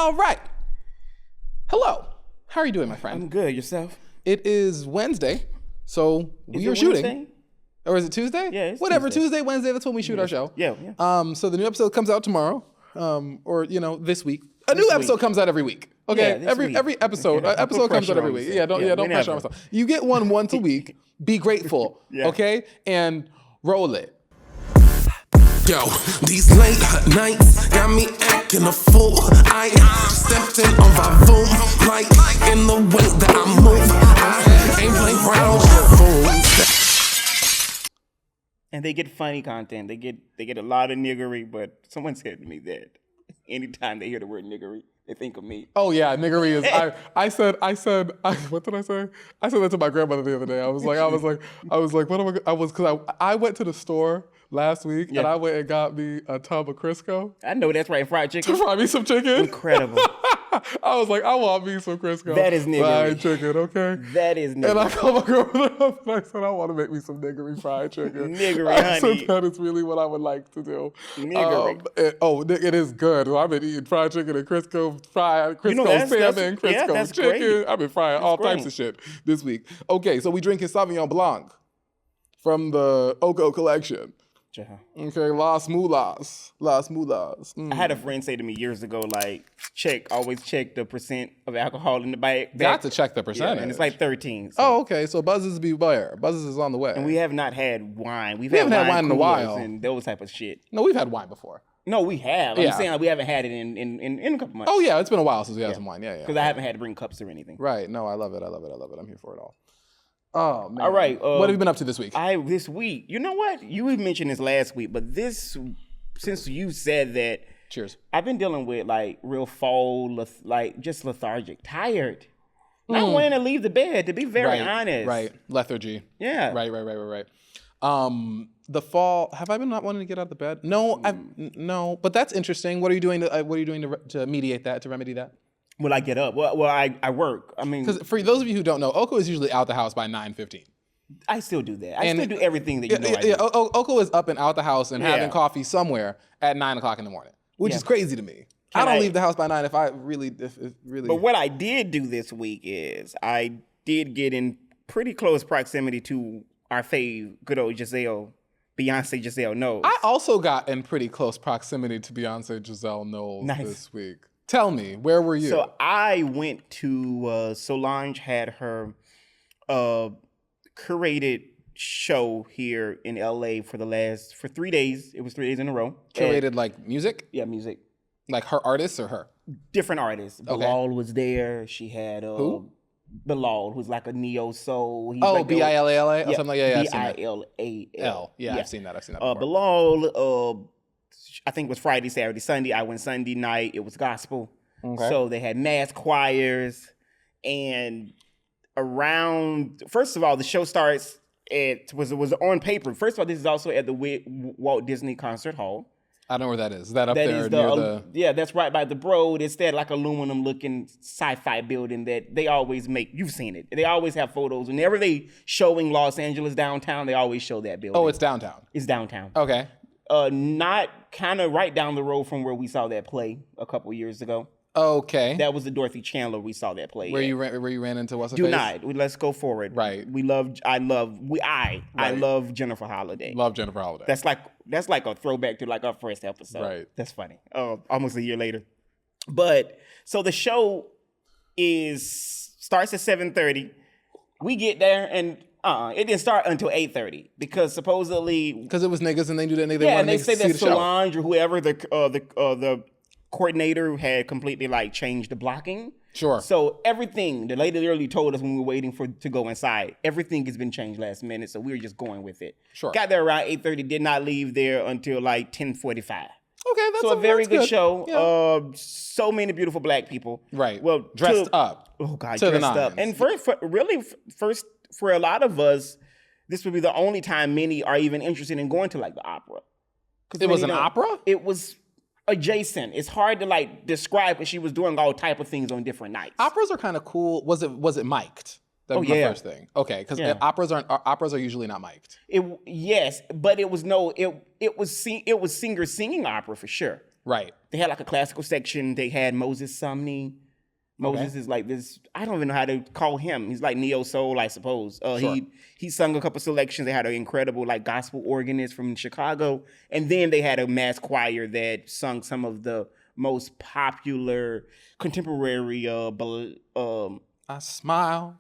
All right. Hello. How are you doing, my friend? I'm good. Yourself? It is Wednesday, so we are Is it shooting. Wednesday? Or is it Tuesday? Yeah, it's whatever. Tuesday. Tuesday, Wednesday. That's when we shoot our show. Yeah. So the new episode comes out tomorrow, or this week. A new episode comes out every week. Okay, Yeah, this every week. episode Don't put episode comes out pressure every on week. yourself. Don't pressure on whenever. myself. You get one once a week. Be grateful. Yeah. Okay, and roll it. Yo, these late nights got me acting a fool. I stepped in on Vavoom, like in the way that I move. I ain't playing around with fools. And they get funny content. They get a lot of niggery, but someone said to me that anytime they hear the word niggery, they think of me. Oh yeah, niggery is. I said. What did I say? I said that to my grandmother the other day. I was like, what am I? Because I went to the store last week and I went and got me a tub of Crisco I know that's right. Fried to chicken. fry me some chicken. Incredible. I was like, I want me some Crisco. That is niggery. fried chicken, okay? That is And I niggery. called my grandmother up and I said, I want to make me some niggery fried chicken. Niggery, I said, honey. that is really what I would like to do. Niggery. It is good. I've been eating fried chicken and Crisco fried, Crisco that's- salmon, yeah, Crisco that's chicken. great. I've been frying all types great. of shit this week. Okay, so we drinking Sauvignon Blanc from the Oko collection. Okay, Las Mulas. I had a friend say to me years ago, like, always check the percent of alcohol in the bag. Got to check the Yeah, percentage. and it's like 13. So. Oh, okay. So buzzes beware. Buzzes is on the way. And we have not had wine. We haven't had wine in a coolers while. and those type of shit. No, we've had wine before. No, we have. Yeah. I'm saying like, we haven't had it in a couple months. Oh yeah, it's been a while since we had some wine. Yeah. Because I haven't had to bring cups or anything. Right. No, I love it. I'm here for it all. Oh man. All right. What have you been up to this week? This week, you know what? You had mentioned this last week, but since you said that, Cheers. I've been dealing with like real fall, like just lethargic, tired, not wanting to leave the bed. To be very honest. Right. Lethargy. Yeah. Right. The fall. Have I been not wanting to get out of the bed? No. No. But that's interesting. What are you doing to mediate that? To remedy that? Will I get up? Well, I work. I mean, Because for those of you who don't know, Oko is usually out the house by 9:15. I still do that. I And- still do everything that you know I do. Yeah, Oko is up and out the house and having Yeah. coffee somewhere at 9:00 in the morning, which Yeah. is crazy to me. I don't leave the house by 9 if it really. But what I did do this week is I did get in pretty close proximity to our fave, good old Giselle, Beyonce Giselle Knowles. I also got in pretty close proximity to Beyonce Giselle Knowles Nice. this week. Tell me, where were you? So I went to Solange had her curated show here in LA for 3 days. It was 3 days in a row. Curated like music, Yeah, music. like her artists or her. Different artists. Bilal was there. She had Who? Bilal, who's like a neo soul. He's Oh, like Billala or something like that. Yeah, I've seen that. Bilal. Yeah, I've seen that before. Bilal, I think it was Friday, Saturday, Sunday. I went Sunday night. It was gospel. Okay. So they had mass choirs. And first of all, the show starts it was on paper. First of all, this is also at the Walt Disney Concert Hall. I don't know where that is. Is that up That there is near the? Yeah, that's right by the Broad. It's that like aluminum looking sci-fi building that they always make. You've seen it. They always have photos. Whenever they showing Los Angeles downtown, they always show that building. Oh, it's downtown. It's downtown. Okay. Not kind of right down the road from where we saw that play a couple years ago. Okay. That was the Dorothy Chandler we saw that play. where at. you ran into what's her Do face? not. Let's go forward. Right. I love Jennifer Holiday. Love Jennifer Holiday. That's like a throwback to like our first episode. Right. That's funny. Almost a year later. But so the show starts at 7:30. We get there and it didn't start until 8:30 because supposedly because it was niggas and they knew that they yeah, wanted and they niggas say to see that the show. Solange or whoever the coordinator had completely like changed the blocking. Sure. So everything, the lady literally told us when we were waiting to go inside, everything has been changed last minute. So we were just going with it. Sure. Got there around 8:30, did not leave there until like 10:45. Okay, that's So a very that's good show. Yeah. So many beautiful black people. Right. Well, Dressed up. Oh God, to the dressed up. nines. And for a lot of us, this would be the only time many are even interested in going to like the opera. It was an opera? It was adjacent. It's hard to like describe because she was doing all type of things on different nights. Operas are kind of cool. Was it mic'd? That was my yeah. first thing. Okay, because Yeah. operas are usually not mic'd. Yes, but it was singer singing opera for sure. Right. They had like a classical section. They had Moses Sumney. Moses is like this. I don't even know how to call him. He's like neo soul, I suppose. Sure. He sung a couple selections. They had an incredible like gospel organist from Chicago, and then they had a mass choir that sung some of the most popular contemporary. I smile,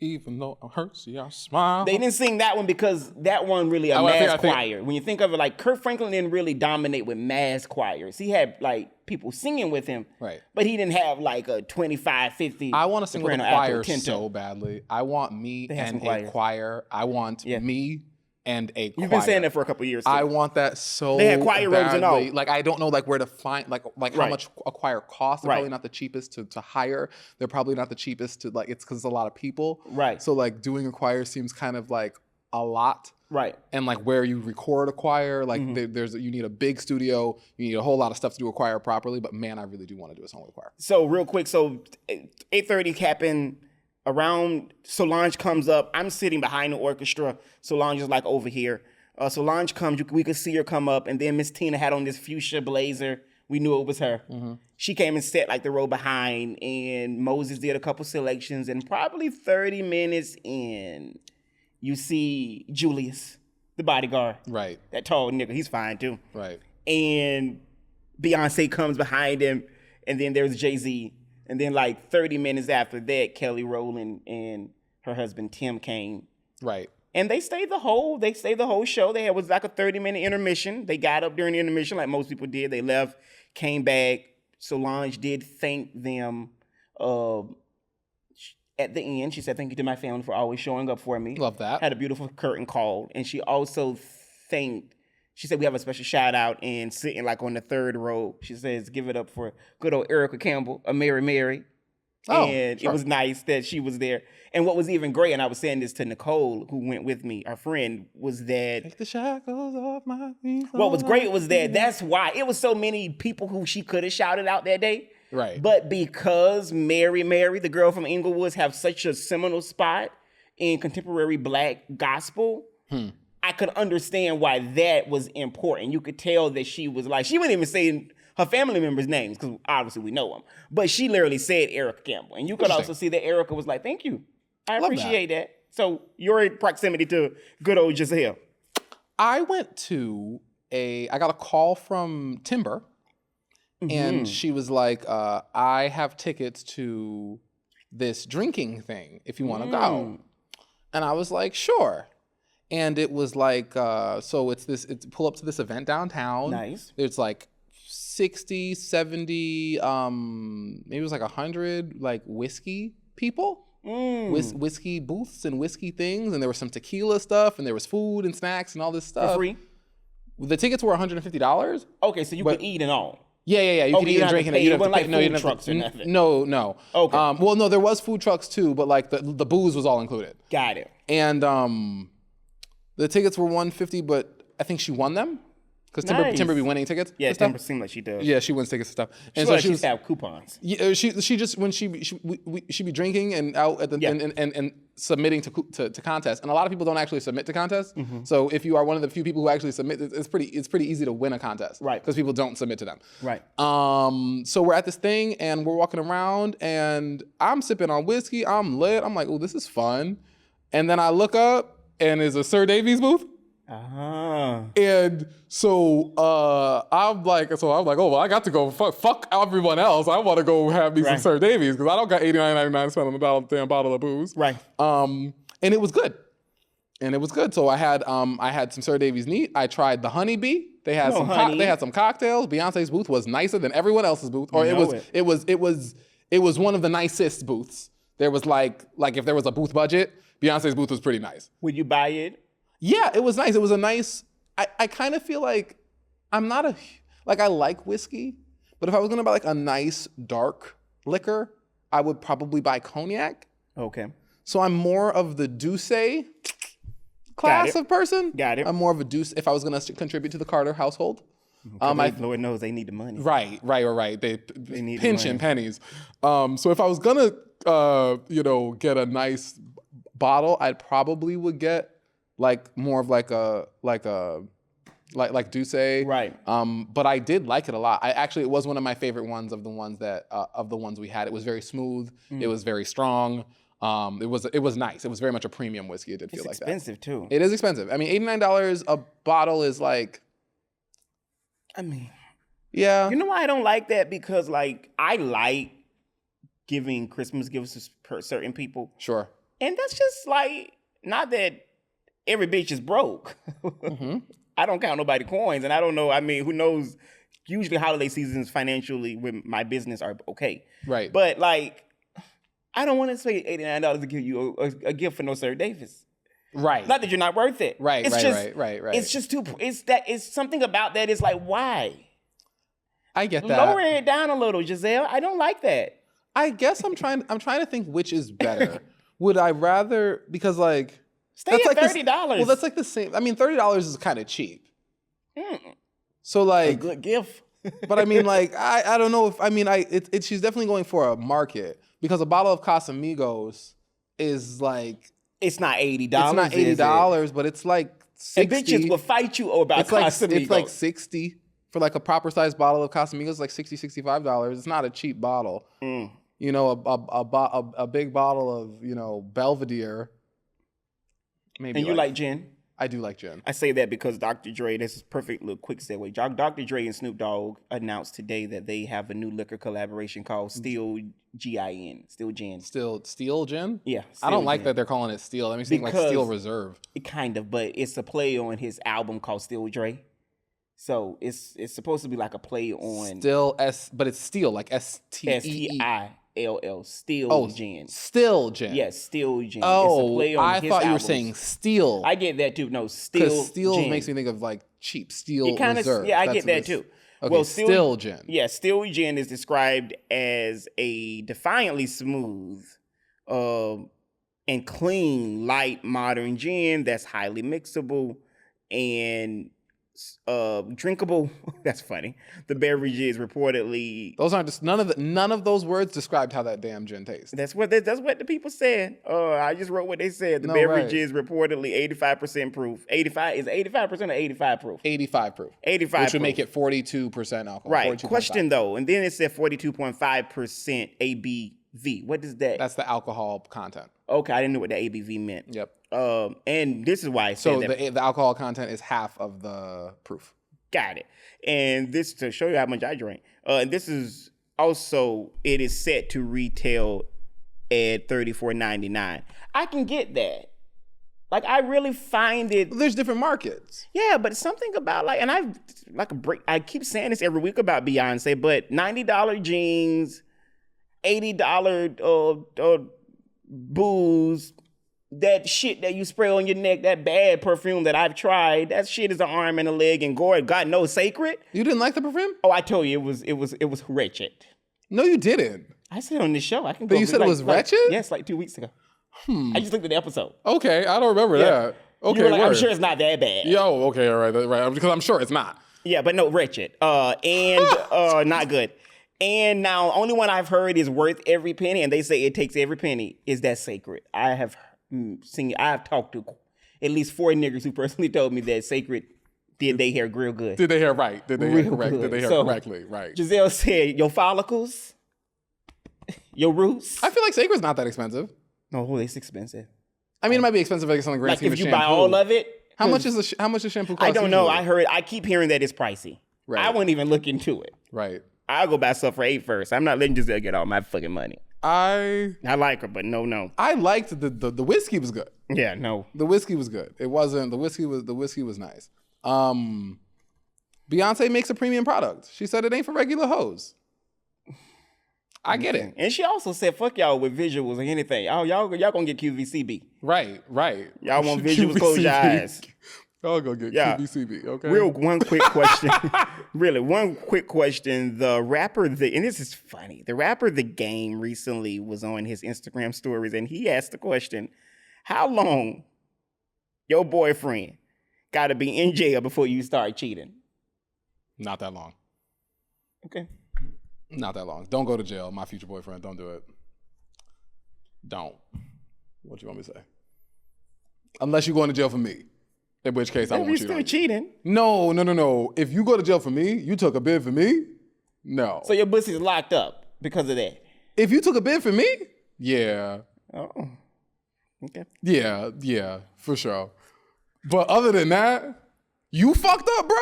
even though I'm hurt. See, I smile. They didn't sing that one because that one really a mass choir. When you think of it, like Kirk Franklin didn't really dominate with mass choirs. He had like people singing with him, right? But he didn't have like a 25, 50. I want to sing with a choir so badly. I want me and a choir. I want me and a choir. You've been saying that for a couple of years too. I want that so They had choir robes and all. Like I don't know like where to find like how much a choir costs. They're probably not the cheapest to hire. They're probably not the cheapest to like, it's because it's a lot of people. Right. So like doing a choir seems kind of like a lot. Right. And like where you record a choir, like you need a big studio, you need a whole lot of stuff to do a choir properly. But man, I really do want to do a song with a choir. So real quick, 8:30 happened. Around Solange comes up. I'm sitting behind the orchestra. Solange is like over here. Solange comes. We could see her come up, and then Miss Tina had on this fuchsia blazer. We knew it was her. She came and sat like the row behind, and Moses did a couple selections, and probably 30 minutes in, you see Julius, the bodyguard. Right. That tall nigga. He's fine too. Right. And Beyonce comes behind him, and then there's Jay-Z. And then like 30 minutes after that, Kelly Rowland and her husband Tim came. Right. And they stayed the whole show. It was like a 30-minute intermission. They got up during the intermission like most people did. They left, came back. Solange did thank them at the end. She said, "Thank you to my family for always showing up for me." Love that. Had a beautiful curtain call. And she also she said we have a special shout out and sitting like on the third row. She says, "Give it up for good old Erica Campbell, a Mary." And it was nice that she was there. And what was even great, and I was saying this to Nicole, who went with me, our friend, was that take the shackles off my feet. What was great was that that's why it was so many people who she could have shouted out that day. Right. But because Mary, the girl from Inglewood, have such a seminal spot in contemporary Black gospel, I could understand why that was important. You could tell that she was like, she wouldn't even say her family members' names, because obviously we know them. But she literally said Erica Campbell. And you could also see that Erica was like, "Thank you. I appreciate that." So you're in proximity to good old Giselle. I got a call from Timber, and she was like, "I have tickets to this drinking thing if you want to go." And I was like, "Sure." And it was like, so it's pull up to this event downtown. Nice. There's like 60, 70, maybe it was like 100 like whiskey people. Whiskey booths and whiskey things, and there was some tequila stuff, and there was food and snacks and all this stuff. For free? The tickets were $150. Okay, so you could eat and all. Yeah. You could eat and drink, and you didn't have to pay. No, you didn't have to. Food trucks or nothing. No. Okay. Well, no, there was food trucks too, but like the booze was all included. Got it. And the tickets were $150, but I think she won them. Because Timber be winning tickets. Yeah, Timber seemed like she does. Yeah, she wins tickets and stuff. And so she used to have coupons. Yeah, she just when she be drinking and out at the and submitting to contests. And a lot of people don't actually submit to contests. So if you are one of the few people who actually submit, it's pretty easy to win a contest. Right. Because people don't submit to them. Right. So we're at this thing and we're walking around and I'm sipping on whiskey. I'm lit. I'm like, "Oh, this is fun." And then I look up and there's a Sir Davies booth. And so I'm like, "Oh, well, I got to go. Fuck everyone else. I want to go have me some Sir Davies because I don't got $89.99 to spend on a damn bottle of booze." Right. And it was good. So I had some Sir Davies neat. I tried the Honeybee. They had they had some cocktails. Beyonce's booth was nicer than everyone else's booth, or it was one of the nicest booths. There was like if there was a booth budget, Beyonce's booth was pretty nice. Would you buy it? Yeah, it was nice. It was a nice, I kind of feel like I'm not I like whiskey, but if I was gonna buy like a nice dark liquor, I would probably buy cognac. Okay. So I'm more of the Douce class of person. Got it. I'm more of a Douce if I was gonna contribute to the Carter household. Lord knows they need the money. Right. They need pinching pennies. So if I was gonna, get a nice bottle, I probably would get like more of like a like Douce. Right. But I did like it a lot. It was one of my favorite ones of the ones we had. It was very smooth. It was very strong. It was nice. It was very much a premium whiskey. It did feel like that. It's expensive too. It is expensive. I mean, $89 a bottle is like, I mean, yeah. you know why I don't like that? Because like I like giving Christmas gifts to certain people, Sure. and that's just like not that every bitch is broke. I don't count nobody coins, and I don't know. I mean, who knows? Usually, holiday seasons financially with my business are okay, Right. But like, I don't want to pay $89 to give you a gift for no Sir Davis. Right. Not that you're not worth it. Right, It's right, just, right. It's just too. It's something about that. Is like why? I get that. Lower it down a little, Giselle. I don't like that. I guess I'm trying to think which is better. Would I rather, because like Stay at like $30. Well, that's like the same. I mean, $30 is kind of cheap. So like, A good gift. but I mean, like, I don't know if, I mean, she's definitely going for a market, because a bottle of Casamigos is like, It's not $80. it's not is it? $80, but it's like And 60. bitches will fight you about It's like Casamigos. it's like 60 for like a proper sized bottle of Casamigos. It's like $65. It's not a cheap bottle. You know, a big bottle of, you know, Belvedere. Maybe. And you like gin? I do like gin. I say that because Dr. Dre, this is perfect little quick segue. Dr. Dre and Snoop Dogg announced today that they have a new liquor collaboration called Still Gin. Still Gin. Still Steel gin? Yeah. I don't Still like Gin. that they're calling it Steel. That makes me think like Because- Steel Reserve. Kind of, but it's a play on his album called Still Dre. So it's supposed to be like a play on Still but it's Steel, like STEE. STILL. Still Gin. Still gin. Yes, Still Gin. It's a Oh, play on I his thought you were albums. saying Steel. I get that too. No, Still Because Steel Gin. makes me think of like cheap Steel It kind of, Reserve. yeah, I That's get that what too. Okay, Well, Still gin. Yeah, Still Gin is described as a defiantly smooth and clean, light, modern gin that's highly mixable and drinkable. That's funny. The beverage is reportedly. Those aren't just none of those words described how that damn gin tastes. That's what the people said. I just wrote what they said. The No, beverage right. is reportedly 85% proof. 85% or 85 proof. 85 proof. 85 Which would proof. make it 42% alcohol. Right. 42.5. Question though, and then it said 42.5% ABV. What is that? That's the alcohol content. Okay, I didn't know what the ABV meant. Yep. And this is why I So said that. the alcohol content is half of the proof. Got it. And this to show you how much I drink. And this is also, it is set to retail at $34.99. I can get that. Like I really find it. There's different markets. Yeah, but something about like, and I keep saying this every week about Beyonce, but $90 jeans, $80 booze, that shit that you spray on your neck, that bad perfume that I've tried, that shit is an arm and a leg and God knows sacred. You didn't like the perfume? Oh, I told you it was wretched. No, you didn't. I said on this show, I can But go. you said it was wretched? Yes, like 2 weeks ago. I just looked at the episode. Okay, I don't remember that. You Okay, were like, I'm word. sure it's not that bad. Yo, okay, all right, because I'm sure it's not. Yeah, but no, wretched. And not good. And now, only one I've heard is worth every penny, and they say it takes every penny. Is that sacred? I have talked to at least 4 niggas who personally told me that sacred did they hair real good. Did they hear right? Did they hear Real correct? good. Did they hear So, correctly? Right. Giselle said, your follicles, your roots. I feel like Sacred's not that expensive. No, it's expensive. I mean, it might be expensive, I guess, on the grand Like scheme if of you shampoo. buy all of it. How much does shampoo cost? I don't know. usually? I keep hearing that it's pricey. Right. I wouldn't even look into it. Right. I'll go buy stuff for $8 first. I'm not letting Giselle get all my fucking money. I like her, but no. I liked the whiskey was good. Yeah, no. The whiskey was good. It wasn't the whiskey was nice. Beyonce makes a premium product. She said it ain't for regular hoes. I get it. And she also said, fuck y'all with visuals or anything. Oh, y'all gonna get QVCB. Right. Y'all want visuals, close your eyes. Y'all go get Yeah. QVCB, okay? One quick question. Really, one quick question. The rapper, and this is funny. The rapper The Game recently was on his Instagram stories and he asked the question, how long your boyfriend gotta be in jail before you start cheating? Not that long. Okay. Not that long. Don't go to jail, my future boyfriend. Don't do it. Don't. What you want me to say? Unless you're going to jail for me. In which case, I If won't you're cheat still on you. cheating, No. If you go to jail for me, you took a bid for me? No. so your pussy's locked up because of that. If you took a bid for me, yeah. Oh, okay. Yeah, for sure. But other than that, you fucked up, bro.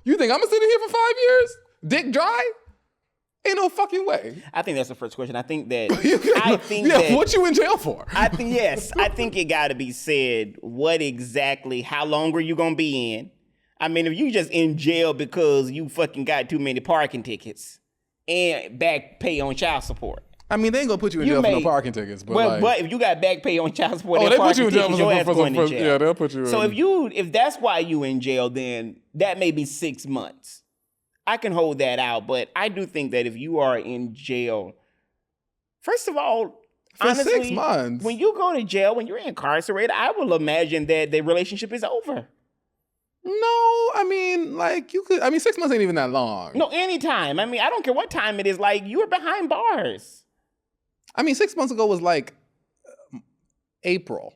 You think I'm gonna sit in here for 5 years? Dick dry? Ain't no fucking way. I think that's the first question. I think that. What you in jail for? I think it got to be said. What exactly? How long are you gonna be in? I mean, if you just in jail because you fucking got too many parking tickets and back pay on child support. I mean, they ain't gonna put you in jail for no parking tickets, but but if you got back pay on child support, they put you in jail tickets, your ass going to jail. Yeah, they'll put you in. So if that's why you in jail, then that may be 6 months. I can hold that out, but I do think that if you are in jail, first of all, for honestly, 6 months, when you go to jail, when you're incarcerated, I will imagine that the relationship is over. No, I mean, like you could. I mean, 6 months ain't even that long. No, anytime. I mean, I don't care what time it is. Like you are behind bars. I mean, 6 months ago was like April.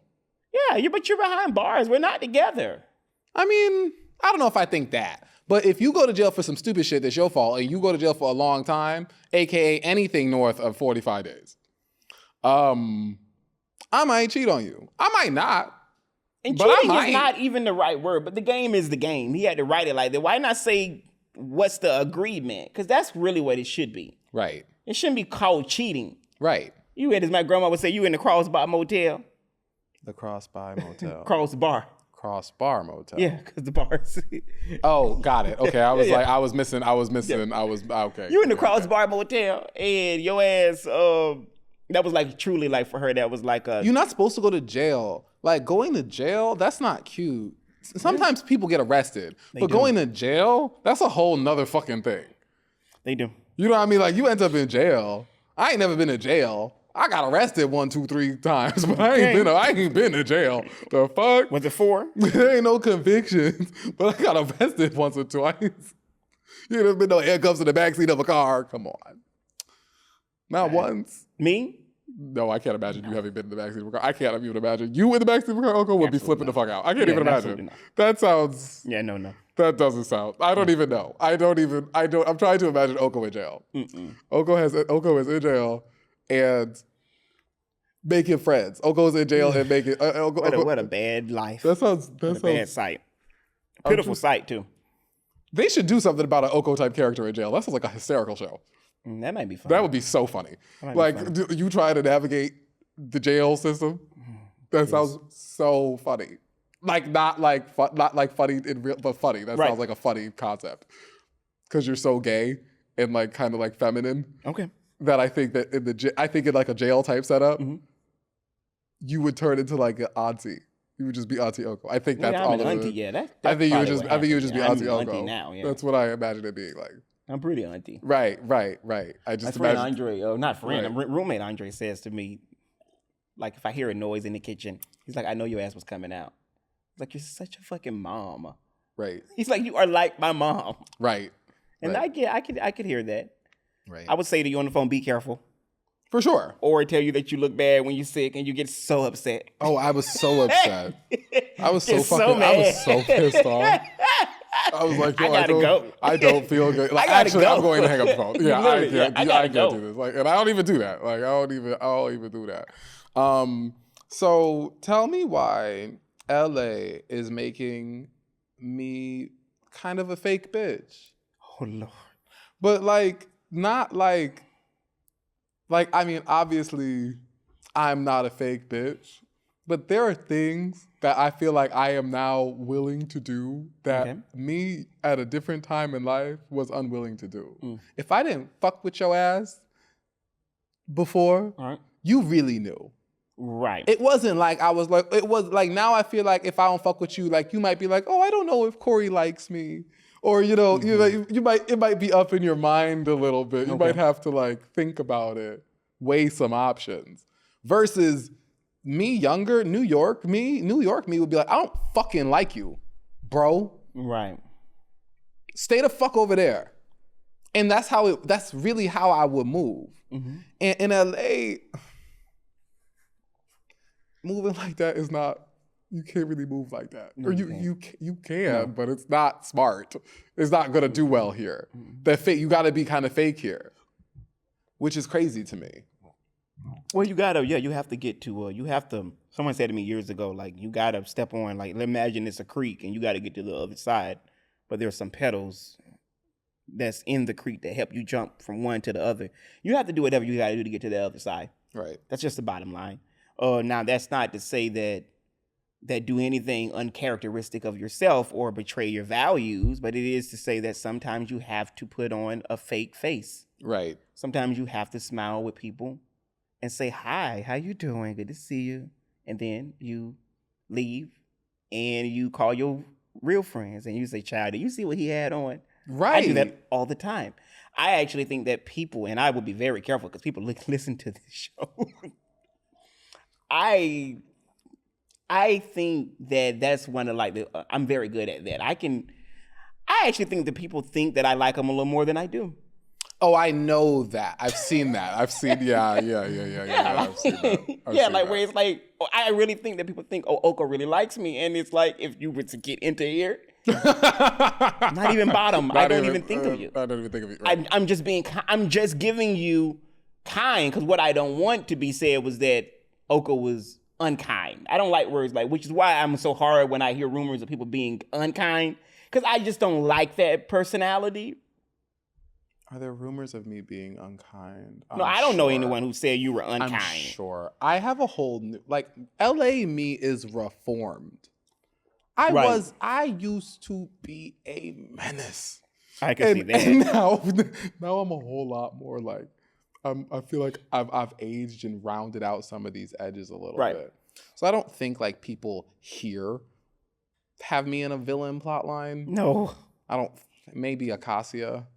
Yeah, but you're behind bars. We're not together. I mean, I don't know if I think that. But if you go to jail for some stupid shit that's your fault, and you go to jail for a long time, aka anything north of 45 days, I might cheat on you. I might not. And but cheating is not even the right word, but the game is the game. He had to write it like that. Why not say what's the agreement? Because that's really what it should be. Right. It shouldn't be called cheating. Right. You had, as my grandma would say, you in the Crossbar Motel. The Crossbar Motel. Crossbar. Crossbar Motel. Yeah, because the bars. Oh, got it. Okay, I was Yeah. like, I was missing. Okay. You in the Crossbar Motel, and your ass, that was like truly like for her, that was like a. You're not supposed to go to jail. Like going to jail, that's not cute. Sometimes people get arrested, but going to jail, that's a whole nother fucking thing. They do. You know what I mean? Like you end up in jail. I ain't never been to jail. I got arrested 1, 2, 3 times, but I ain't been to jail. The fuck? Was it 4? There ain't no convictions, but I got arrested once or twice. You know, been no handcuffs in the backseat of a car. Come on. Not once. Me? No, I can't imagine you having been in the backseat of a car. I can't even imagine you in the backseat of a car. Uncle would be flipping the fuck out. I can't even imagine. That sounds. Yeah, no. That doesn't sound. I don't even know. I'm trying to imagine Oko in jail. Oko is in jail and making friends. Oko's in jail and making. What a bad life. That sounds. What a bad sight. Pitiful sight too. They should do something about an Oko type character in jail. That sounds like a hysterical show. That might be fun. That would be so funny. Like you try to navigate the jail system. That sounds so funny. Like not like funny in real, but funny. That sounds like a funny concept. Because you're so gay and like kind of like feminine. Okay. That I think that in like a jail type setup, you would turn into like an auntie. You would just be Auntie Oko. I think that's all. Auntie, yeah. That's I think you would just be I'm Auntie Oko. auntie now, yeah. That's what I imagine it being like. I'm pretty auntie. Right. I just My friend imagine. Andre, not friend, roommate Andre says to me, like if I hear a noise in the kitchen, he's like, I know your ass was coming out. He's like, you're such a fucking mom. Right. He's like, you are like my mom. Right. And I could hear that. Right. I would say to you on the phone, be careful. For sure. Or tell you that you look bad when you're sick and you get so upset. Oh, I was so upset. I was so Get so fucking. mad. I was so pissed off. I was like, yo, I don't feel good. Like, gotta actually, go. I'm going to hang up the phone. Yeah, I can't go. do this. Like, and I don't even do that. Like, I don't even do that. So tell me why LA is making me kind of a fake bitch. Oh Lord. But like, not like, I mean, obviously, I'm not a fake bitch, but there are things that I feel like I am now willing to do that me at a different time in life was unwilling to do. If I didn't fuck with your ass before, you really knew. Right. It wasn't like I was like, it was like now I feel like if I don't fuck with you, like you might be like, oh, I don't know if Corey likes me. Or, you know, it might be up in your mind a little bit. You might have to like think about it, weigh some options. Versus me younger, New York me would be like, I don't fucking like you, bro. Right. Stay the fuck over there. And that's really how I would move. And in LA, moving like that is not you can't really move like that. Or you you can, but it's not smart. It's not gonna do well here. That fake, you gotta be kind of fake here, which is crazy to me. Well, you have to get to, someone said to me years ago, like, you gotta step on, like, imagine it's a creek and you gotta get to the other side, but there's some pedals that's in the creek that help you jump from one to the other. You have to do whatever you gotta do to get to the other side. Right. That's just the bottom line. Now, that's not to say that do anything uncharacteristic of yourself or betray your values, but it is to say that sometimes you have to put on a fake face. Right. Sometimes you have to smile with people and say, hi, how you doing? Good to see you. And then you leave and you call your real friends and you say, child, did you see what he had on? Right. I do that all the time. I actually think that people, and I will be very careful because people listen to this show. I think that that's one of I'm very good at that. I actually think that people think that I like them a little more than I do. Oh, I know that. I've seen that. I've seen, yeah. I've seen that. Where it's like, I really think that people think, Oko really likes me. And it's like, if you were to get into here, not even bottom. I don't even think of you. I don't even think of you. Right. I'm just giving you kind, because what I don't want to be said was that Oko was unkind. I don't like words like, which is why I'm so hard when I hear rumors of people being unkind, because I just don't like that personality. Are there rumors of me being unkind? No, I don't know anyone who said you were unkind. I'm sure. I have a whole new, LA me is reformed. I used to be a menace. I can see that. And now I'm a whole lot more like, I feel like I've aged and rounded out some of these edges a little bit. So I don't think people here have me in a villain plot line. No. I don't, maybe Acacia.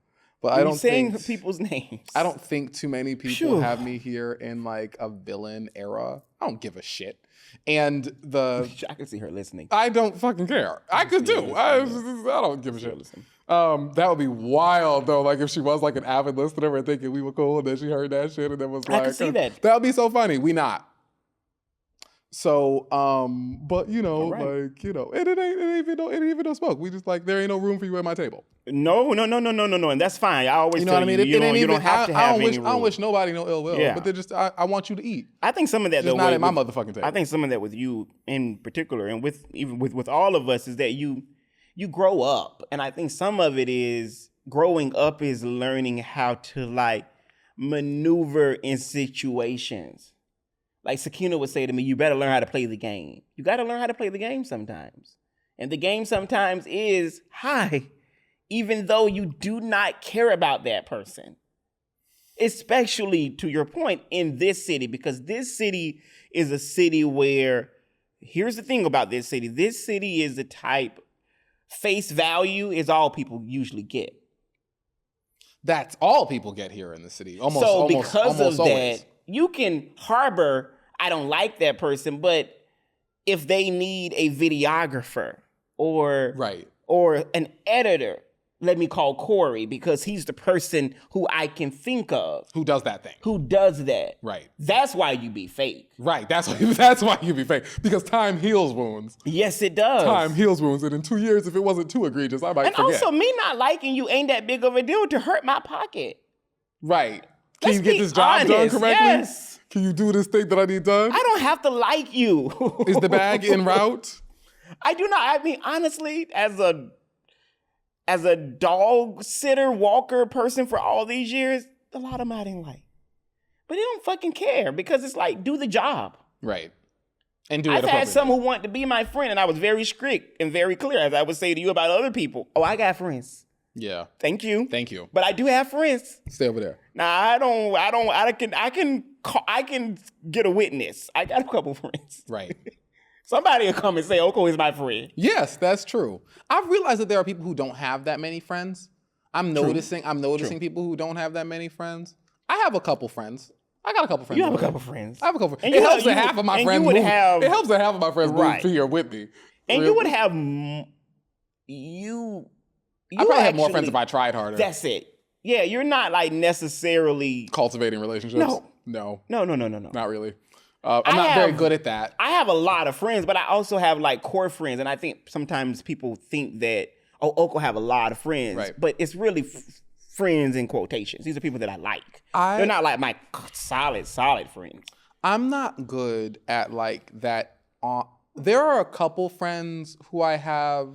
But I don't think people's names. I don't think too many people have me here in a villain era. I don't give a shit. And I can see her listening. I don't fucking care. I could do. I don't give a shit. That would be wild though. If she was an avid listener and thinking we were cool, and then she heard that shit and then was like, I can see that. That would be so funny. We not. So, but it ain't even no smoke. We just there ain't no room for you at my table. No, and that's fine. I always what I mean. You don't have to have any rules. I don't wish nobody no ill will. Yeah. But they're just I want you to eat. I think some of that just not at my motherfucking table. I think some of that with you in particular, and with all of us, is that you grow up, and I think some of it is growing up is learning how to maneuver in situations. Like Sakina would say to me, you better learn how to play the game. You got to learn how to play the game sometimes. And the game sometimes is, hi, even though you do not care about that person. Especially, to your point, in this city, because this city is a city where, here's the thing about this city. This city is the type, face value is all people usually get. That's all people get here in the city. Almost of always. That, you can harbor, I don't like that person, but if they need a videographer or an editor, let me call Corey, because he's the person who I can think of. Who does that thing. Who does that. Right. That's why you be fake. Right. That's why you be fake. Because time heals wounds. Yes, it does. Time heals wounds. And in 2 years, if it wasn't too egregious, I might forget. And also, me not liking you ain't that big of a deal to hurt my pocket. Right. Can you get this job done correctly? Yes. Can you do this thing that I need done? I don't have to like you. Is the bag en route? I do not. I mean, honestly, as a dog sitter, walker person for all these years, a lot of them I didn't like. But they don't fucking care, because it's do the job. Right. And do it I've had some who want to be my friend, and I was very strict and very clear, as I would say to you about other people. Oh, I got friends. Yeah. Thank you. Thank you. But I do have friends. Stay over there. Nah, I can get a witness. I got a couple friends. Right. Somebody will come and say, Oko is my friend. Yes, that's true. I've realized that there are people who don't have that many friends. I'm noticing people who don't have that many friends. I have a couple friends. I got a couple friends. You have a couple friends. I have a couple friends. It helps that half of my friends move. It helps that half of my friends move here with me. And you would have I probably have more friends if I tried harder. That's it. Yeah, you're not necessarily cultivating relationships. No. No. No. Not really. I'm not very good at that. I have a lot of friends, but I also have like core friends, and I think sometimes people think that Oko have a lot of friends, Right. but it's really friends in quotations. These are people that I like. They're not like my solid friends. I'm not good at like that. There are a couple friends who I have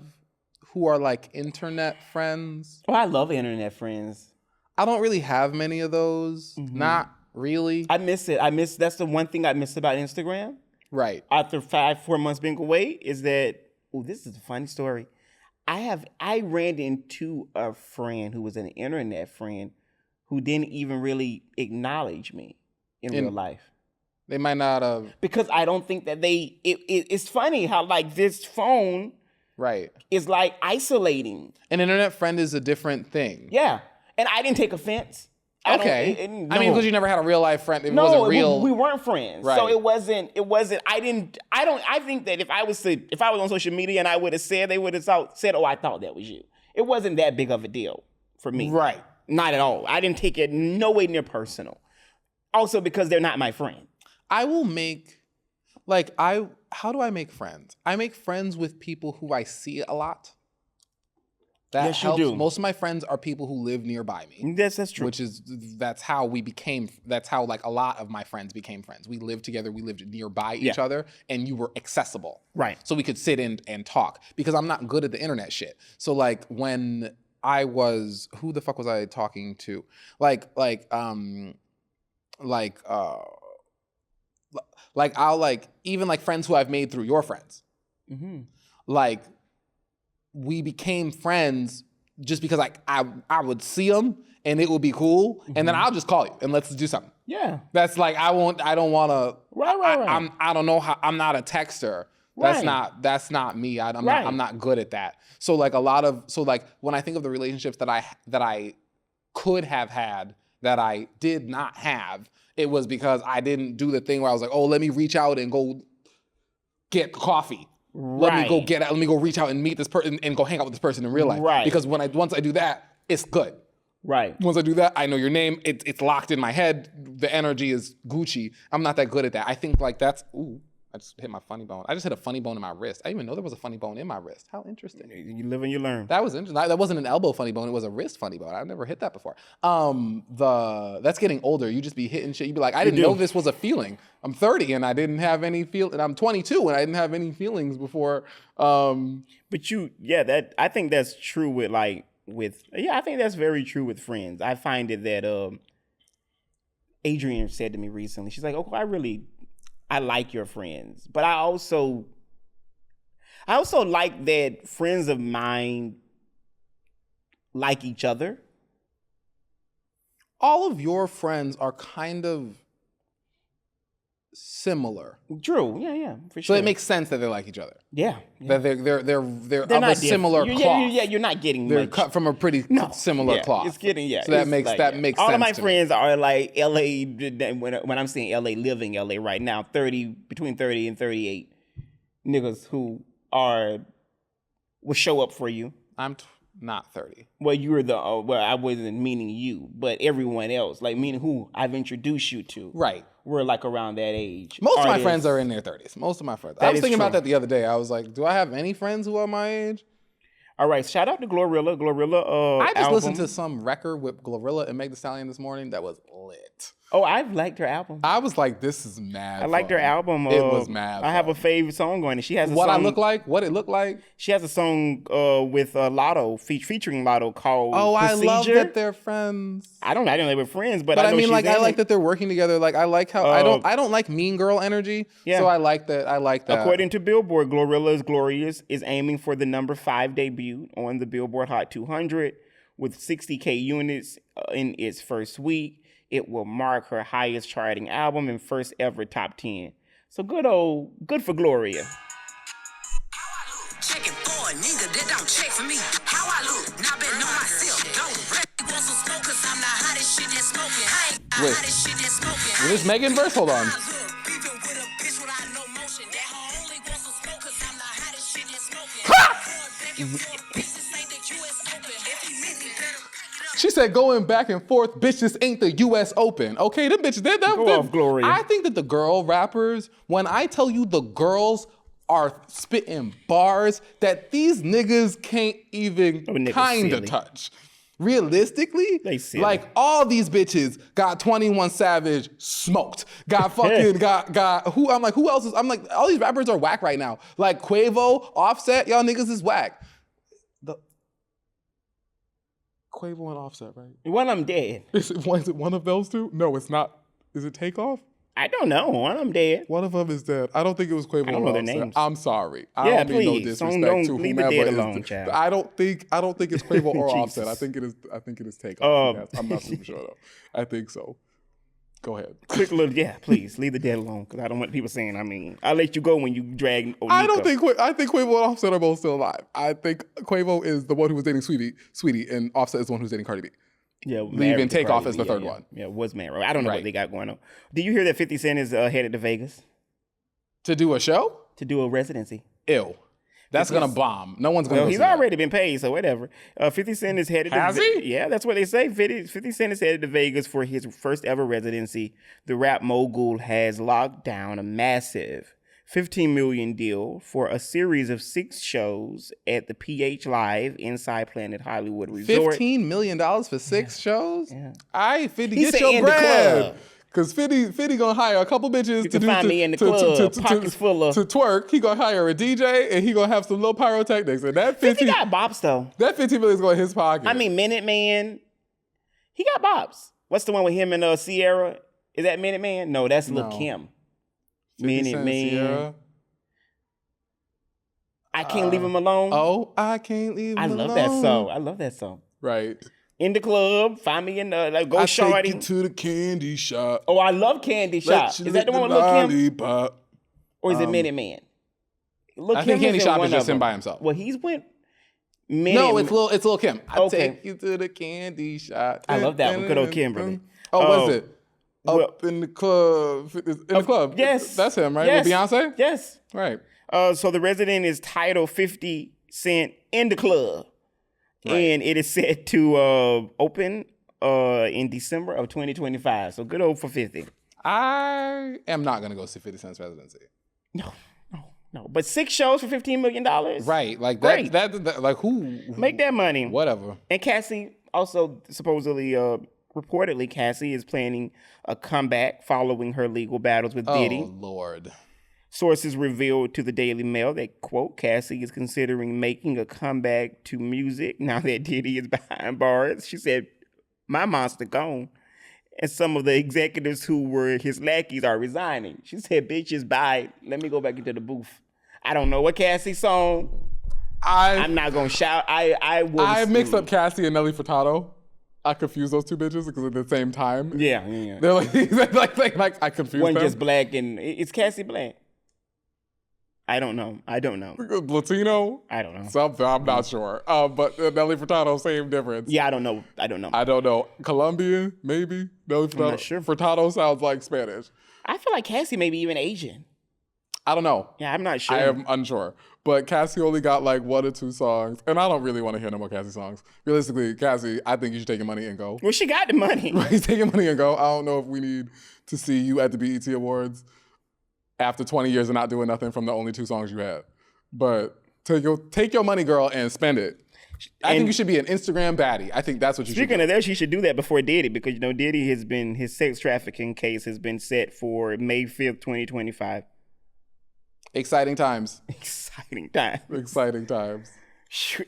who are like internet friends. Oh, I love internet friends. I don't really have many of those. Not really. I miss it. That's the one thing I miss about Instagram. Right. After 4 months being away, is that this is a funny story. I ran into a friend who was an internet friend who didn't even really acknowledge me in real life. They might not have. Because I don't think that it's funny how like this phone Right. is like isolating. An internet friend is a different thing. Yeah. And I didn't take offense. Okay. I mean, because you never had a real life friend. It No, wasn't real. we weren't friends. Right. So it wasn't, I think that if I was on social media and I would have said, they would have said, oh, I thought that was you. It wasn't that big of a deal for me. Right. Not at all. I didn't take it no way near personal. Also because they're not my friend. I will make, how do I make friends? I make friends with people who I see a lot. That Yes, you helps. do. Most of my friends are people who live nearby me. That's true. That's how like a lot of my friends became friends. We lived together, we lived nearby each other, and you were accessible. Right. So we could sit in and talk because I'm not good at the internet shit. So like when I was, who the fuck was I talking to? I'll like, even like friends who I've made through your friends. Mm-hmm. Like, we became friends just because like I would see them and it would be cool, and then I'll just call you and let's do something. Yeah. That's like I don't want to. Right. I don't know how. I'm not a texter. That's Right. That's not me. I'm Right. not good at that. So like when I think of the relationships that I could have had that I did not have, it was because I didn't do the thing where I was like, oh, let me reach out and go get coffee. Let me go reach out and meet this person and go hang out with this person in real life. Right. Because once I do that, it's good. Right. Once I do that, I know your name. It's locked in my head. The energy is Gucci. I'm not that good at that. I think like that's, I just hit my funny bone. I just hit a funny bone in my wrist. I didn't even know there was a funny bone in my wrist. How interesting. You live and you learn. That was interesting. That wasn't an elbow funny bone. It was a wrist funny bone. I've never hit that before. That's getting older. You just be hitting shit. You be like, I didn't know this was a feeling. I'm 30 and I didn't have any feel. And I'm 22 and I didn't have any feelings before. But I think that's true I think that's very true with friends. I find it that Adrienne said to me recently, she's like, oh, I like your friends, but I also like that friends of mine like each other. All of your friends are kind of similar. True. Yeah, for So sure. it makes sense that they like each other. Yeah. That they're of not a similar different. cloth. Yeah, you're not getting They're much. cut from a pretty similar cloth. It's getting So that makes sense. All of my to friends are like LA. When I'm saying LA, living LA right now, between 30 and 38 niggas who will show up for you. I'm not 30. Well, you were I wasn't meaning you, but everyone else, like meaning who I've introduced you to. Right. We're like around that age. Most of my friends are in their 30s. Most of my friends. I was is thinking about true. that the other day. I was like, do I have any friends who are my age? All right, shout out to Glorilla. Glorilla. I just album. listened to some record with Glorilla and Meg Thee Stallion this morning that was lit. Oh, I've liked her album. I was like, this is mad. I liked fun. her album. It was mad. I have a favorite song on it. She has a What song, I look like, what it looked like. She has a song with Lotto featuring Lotto called Oh, Procedure. I love that they're friends. I don't know they were friends, but But I I know mean, she's like, I in like it. that they're working together. Like, I like how I don't like mean girl energy. Yeah. So I like that. I like that. According to Billboard, Glorilla's Glorious is aiming for the number 5 debut on the Billboard Hot 200 with 60K units in its first week. It will mark her highest charting album and first ever top 10. So good for Gloria. Checking for a nigga that don't check for me. How I look, not been on myself. Don't really want some smoke, cause I'm the hottest shit that's smoking. I ain't the Wait. hottest shit that's smoking. Is this Megan verse? Hold on. Beefing with a bitch without no motion. That hoe only wants some smoke, cause I'm the hottest shit that's smoking. She said, going back and forth, bitch, this ain't the U.S. Open. Okay, them bitches, Go off, Gloria. I think that the girl rappers, when I tell you the girls are spitting bars that these niggas can't even niggas kinda silly. touch. Realistically, They silly. like all these bitches got 21 Savage smoked. Got fucking got who I'm like, who else is I'm like, all these rappers are whack right now. Like Quavo, Offset, y'all niggas is whack. The Quavo and Offset, right? One of them dead. Is it one of those two? No, it's not. Is it Takeoff? I don't know. One of them dead. One of them is dead. I don't think it was Quavo. I don't know their Offset. names. I'm sorry. I Yeah, don't mean no please. disrespect Don't to leave the whomever dead is alone, child. I don't think it's Quavo or Offset. I think it is Takeoff. Yes, I'm not super sure though. I think so. Go ahead. Quick little, please leave the dead alone because I don't want people saying. I mean, I'll let you go when you drag. Onika. I think Quavo and Offset are both still alive. I think Quavo is the one who was dating Sweetie, and Offset is the one who's dating Cardi B. Yeah, Leaving Takeoff as the third one. Yeah, was married. I don't know Right. what they got going on. Did you hear that 50 Cent is headed to Vegas To do a show? to do a residency? Ew. That's gonna bomb. No one's gonna. Well, go he's see that. already been paid, so whatever. 50 Cent is headed Has to he? Yeah, that's what they say. 50 Cent is headed to Vegas for his first ever residency. The rap mogul has locked down a massive $15 million deal for a series of 6 shows at the PH Live Inside Planet Hollywood Resort. $15 million for 6 shows? Yeah. All right, 50, He get said your in the bread. club. Cause 50 gonna hire a couple bitches to can do find me in the club, pockets full of- to twerk. He gonna hire a DJ and he gonna have some little pyrotechnics. And that 50 50 got bops though. that 15 million is going in his pocket. I mean, Minute Man, he got bops. What's the one with him and Sierra? Is that Minute Man? No, that's Lil No. Kim. 50 Minute Cent, Man. Sierra. I Can't Leave Him Alone. Oh, I can't leave. I him love that alone. song. I love that song. Right. In the club, find me in the go I shorty. take you to the candy shop. Oh, I love Candy Shop. Let you Is that the lick one with Lil Kim? lollipop. Or is it Minute Man? Lil I think Kim Candy in Shop one is just of him them. by himself. Well, he's went Minute No, it's Lil Kim. I Okay. take you to the candy shop. I love that one. Good old Kimberly. Oh, was it? well- Up in the club. In the club. Yes. That's him, right? Yes. With Beyonce? Yes. Right. So the resident is titled 50 Cent in the Club. And it is set to open in December of 2025. So good old for 50. I am not going to go see 50 Cent's residency. No. But 6 shows for $15 million. Right. Like Great. that like who? Make that money. Whatever. And Cassie also supposedly, reportedly, Cassie is planning a comeback following her legal battles with Diddy. Oh, Lord. Sources revealed to the Daily Mail that, quote, Cassie is considering making a comeback to music now that Diddy is behind bars. She said, my monster gone. And some of the executives who were his lackeys are resigning. She said, bitches, bye. Let me go back into the booth. I don't know what Cassie song. I'm not going to shout. I mixed up Cassie and Nelly Furtado. I confused those two bitches because at the same time. Yeah. They're like I confused One them. just black and it's Cassie Black. I don't know. Latino? I don't know. Something, I'm not sure. But Nelly Furtado, same difference. Yeah, I don't know. I don't know. Colombian, maybe? Nelly Furtado. not sure. Furtado sounds like Spanish. I feel like Cassie may be even Asian. I don't know. Yeah, I'm not sure. I am unsure. But Cassie only got like 1 or 2 songs. And I don't really want to hear no more Cassie songs. Realistically, Cassie, I think you should take your money and go. Well, she got the money. Take your money and go. I don't know if we need to see you at the BET Awards after 20 years of not doing nothing from the only 2 songs you had. But take your money, girl, and spend it. I think you should be an Instagram baddie. I think that's what you should do. Speaking of that, she should do that before Diddy because, Diddy his sex trafficking case has been set for May 5th, 2025. Exciting times. Exciting time. Exciting times.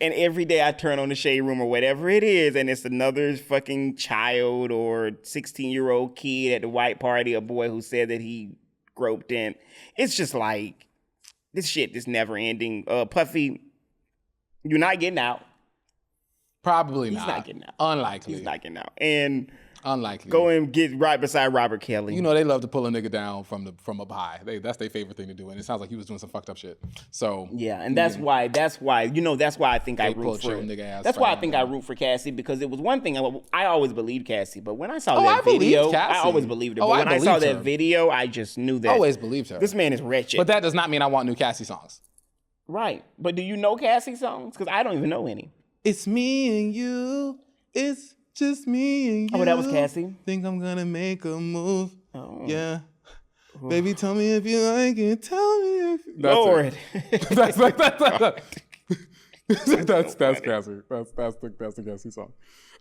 And every day I turn on the Shade Room or whatever it is, and it's another fucking child or 16-year-old kid at the white party, a boy who said that he groped him. It's just like, this shit is never ending. Puffy, you're not getting out. Probably He's not. not getting out. Unlikely. He's not getting out. And Unlikely. go and get right beside Robert Kelly. They love to pull a nigga down from up high. That's their favorite thing to do, and it sounds like he was doing some fucked up shit. So yeah, and that's why I think I root pulled for your nigga ass That's why I from think I root for Cassie because it was one thing I always believed Cassie, but when I saw I that video, believed Cassie. I always believed her. Oh, But I when I saw believed that her. video, I just knew that always believed her. this man is wretched. But that does not mean I want new Cassie songs. Right. But do you know Cassie songs? Because I don't even know any. It's me and you. It's just me and you. Oh, that was Cassie? Think I'm gonna make a move. Oh. Yeah. Baby, tell me if you like it. Tell me if that's Lord. that's Cassie. That's the Cassie song.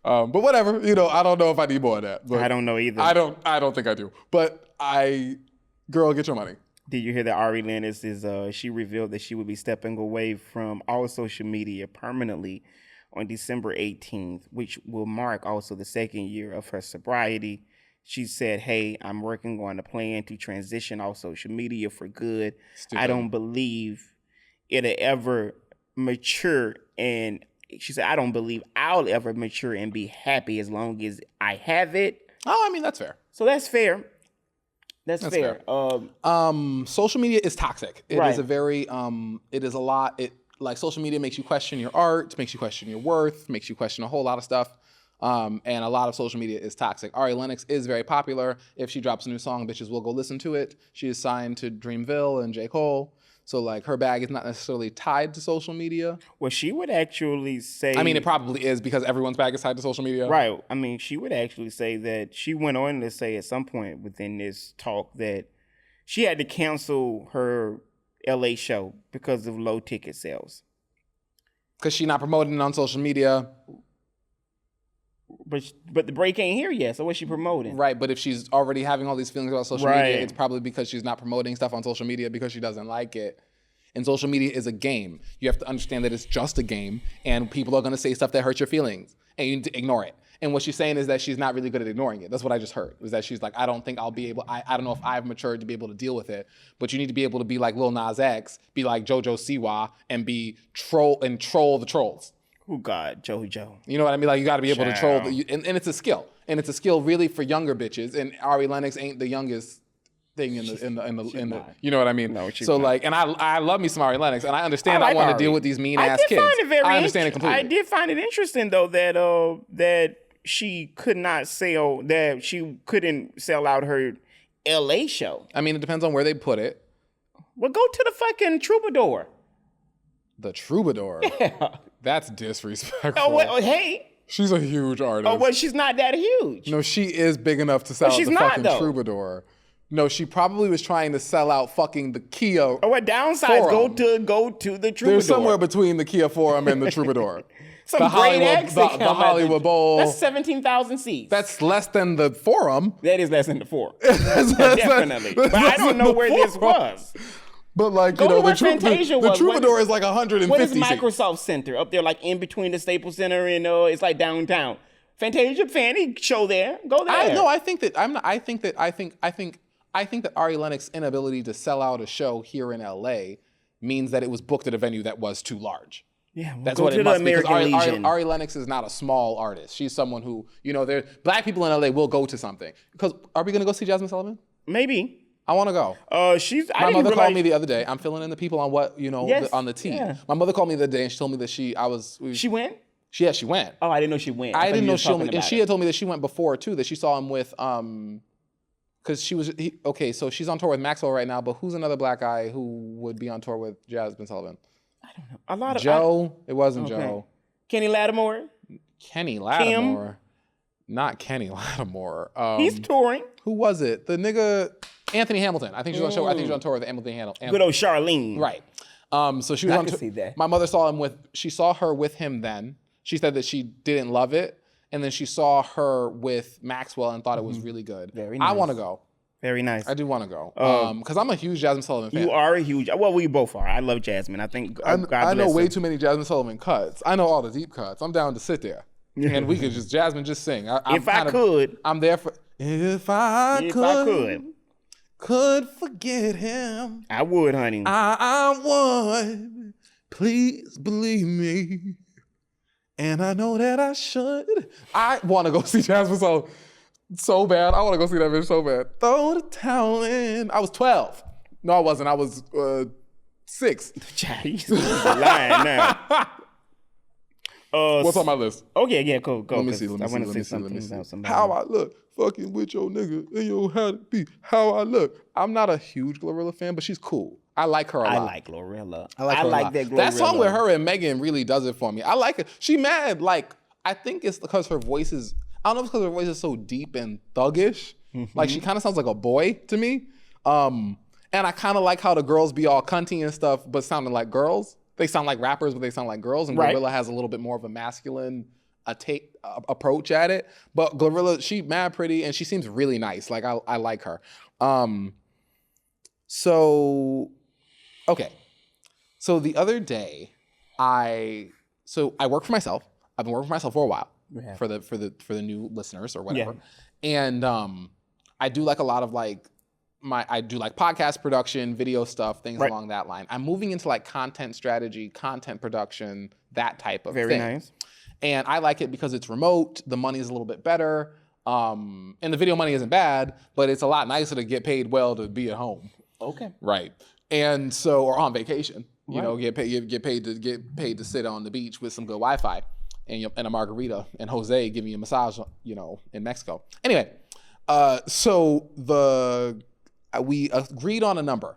But whatever, I don't know if I need more of that. But I don't know either. I don't think I do. But girl, get your money. Did you hear that Ari Lennox she revealed that she would be stepping away from all social media permanently on December 18th, which will mark also the second year of her sobriety. She said, hey, I'm working on a plan to transition off social media for good. Stupid. I don't believe it'll ever mature. And she said, I don't believe I'll ever mature and be happy as long as I have it. Oh, I mean, that's fair. So that's fair. That's fair. Social media is toxic. It Right. is a very, it is a lot. Like social media makes you question your art, makes you question your worth, makes you question a whole lot of stuff. And a lot of social media is toxic. Ari Lennox is very popular. If she drops a new song, bitches will go listen to it. She is signed to Dreamville and J. Cole. So like her bag is not necessarily tied to social media. Well, she would actually say... I mean, it probably is because everyone's bag is tied to social media. Right. I mean, she would actually say that she went on to say at some point within this talk that she had to cancel her LA show because of low ticket sales. Because she's not promoting it on social media. But the break ain't here yet, so what's she promoting? Right, but if she's already having all these feelings about social Right. media, it's probably because she's not promoting stuff on social media because she doesn't like it. And social media is a game. You have to understand that it's just a game, and people are going to say stuff that hurts your feelings, and you need to ignore it. And what she's saying is that she's not really good at ignoring it. That's what I just heard, was that she's like, I don't think I'll be able, I don't know if I've matured to be able to deal with it, but you need to be able to be like Lil Nas X, be like JoJo Siwa, and troll the trolls. Oh, God, JoJo. You know what I mean? Like, you got to be able to troll, and it's a skill. And it's a skill really for younger bitches, and Ari Lennox ain't the youngest thing in the you know what I mean? No, she's so not. like, and I love me some Ari Lennox, and I understand I I like want to Ari. deal with these mean I ass did kids. find it very I understand it completely. I did find it interesting though that she couldn't sell out her LA show. I mean, it depends on where they put it. Well, go to the fucking Troubadour. The Troubadour. Yeah. That's disrespectful. Oh, well, hey. She's a huge artist. Oh, well, she's not that huge. No, she is big enough to sell out she's the not, fucking though. Troubadour. No, she probably was trying to sell out fucking the Kia. Oh, what downsides? Forum. Go to the Troubadour. There's somewhere between the Kia Forum and the Troubadour. Some the great Hollywood, acts that the come out Hollywood Bowl. That's 17,000 seats. That's less than the Forum. That is less than the four. That's Definitely. But I don't know where this was. But like, Go you know, to where the Fantasia was. Troubadour is like 150 What is seats. Microsoft Center up there, like in between the Staples Center and it's like downtown. Fantasia, Fanny show there. Go there. I think that Ari Lennox's inability to sell out a show here in LA means that it was booked at a venue that was too large. Yeah, That's go what to it the must be. Because American Legion. Ari Lennox is not a small artist. She's someone who, black people in LA will go to something. Because are we gonna go see Jasmine Sullivan? Maybe. I want to go. My My mother called me the other day. I'm filling in the people on what Yes, on the team. yeah. My mother called me the other day and she told me that She went? she went. Oh, I didn't know she went. I thought didn't you know were she talking only, and about she it. had told me that she went before too. That she saw him with because so she's on tour with Maxwell right now. But who's another black guy who would be on tour with Jasmine Sullivan? A lot of Joe. It wasn't Okay. Joe. Kenny Lattimore. Kenny Lattimore. Not Kenny Lattimore. He's touring. Who was it? The nigga Anthony Hamilton. I think she's on show. I think she's on tour with Anthony Hamilton. Good old Charlene. Right. So she was I on can tour. see that. My mother she saw her with him then. She said that she didn't love it. And then she saw her with Maxwell and thought it was really good. Very I nice. want to go. Very nice. I do want to go. Because I'm a huge Jasmine Sullivan fan. You are a huge. Well, we both are. I love Jasmine. I think. I God know bless way her. too many Jasmine Sullivan cuts. I know all the deep cuts. I'm down to sit there. And we could Jasmine just sing. If I could. I'm there for. If I could forget him. I would, honey. I would. Please believe me. And I know that I should. I want to go see Jasmine Sullivan so bad. I want to go see that bitch so bad. Throw the towel in. I was 12. No, I wasn't. I was 6. He's lying now. What's on my list? Okay, yeah, go. Let me see. I want to say something about somebody. How I look. Fucking with your nigga. And your how to be. How I look. I'm not a huge Glorilla fan, but she's cool. I like her a lot. I like Glorilla. I like her a lot. that Glorilla. That song with her and Megan really does it for me. I like it. She mad, like, I think it's because her voice is, I don't know if it's because her voice is so deep and thuggish. Like she kind of sounds like a boy to me. And I kind of like how the girls be all cunty and stuff, but sounding like girls. They sound like rappers, but they sound like girls. And Glorilla has a little bit more of a masculine approach at it. But Glorilla, she mad pretty and she seems really nice. Like I like her. So the other day, I work for myself. I've been working for myself for a while for the new listeners or whatever. Yeah. And I do like a lot of like I do like podcast production, video stuff, things along that line. I'm moving into like content strategy, content production, that type of thing. Very nice. And I like it because it's remote, the money is a little bit better. And the video money isn't bad, but it's a lot nicer to get paid well to be at home. Okay. Right. And so, or on vacation, you know, get paid to sit on the beach with some good Wi-Fi and a margarita and Jose giving you a massage, you know, in Mexico. Anyway, we agreed on a number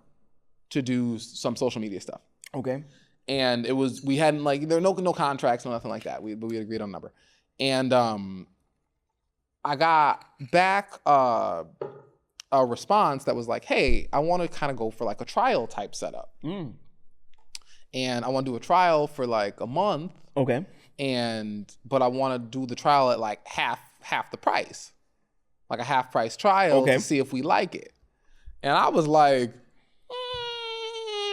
to do some social media stuff. Okay. And we hadn't like, there were no contracts, no nothing like that. But we had agreed on a number. And I got back a response that was like, hey, I want to kind of go for like a trial type setup. And I want to do a trial for like a month. Okay. But I want to do the trial at like half the price. Like a half price trial to see if we like it. And I was like,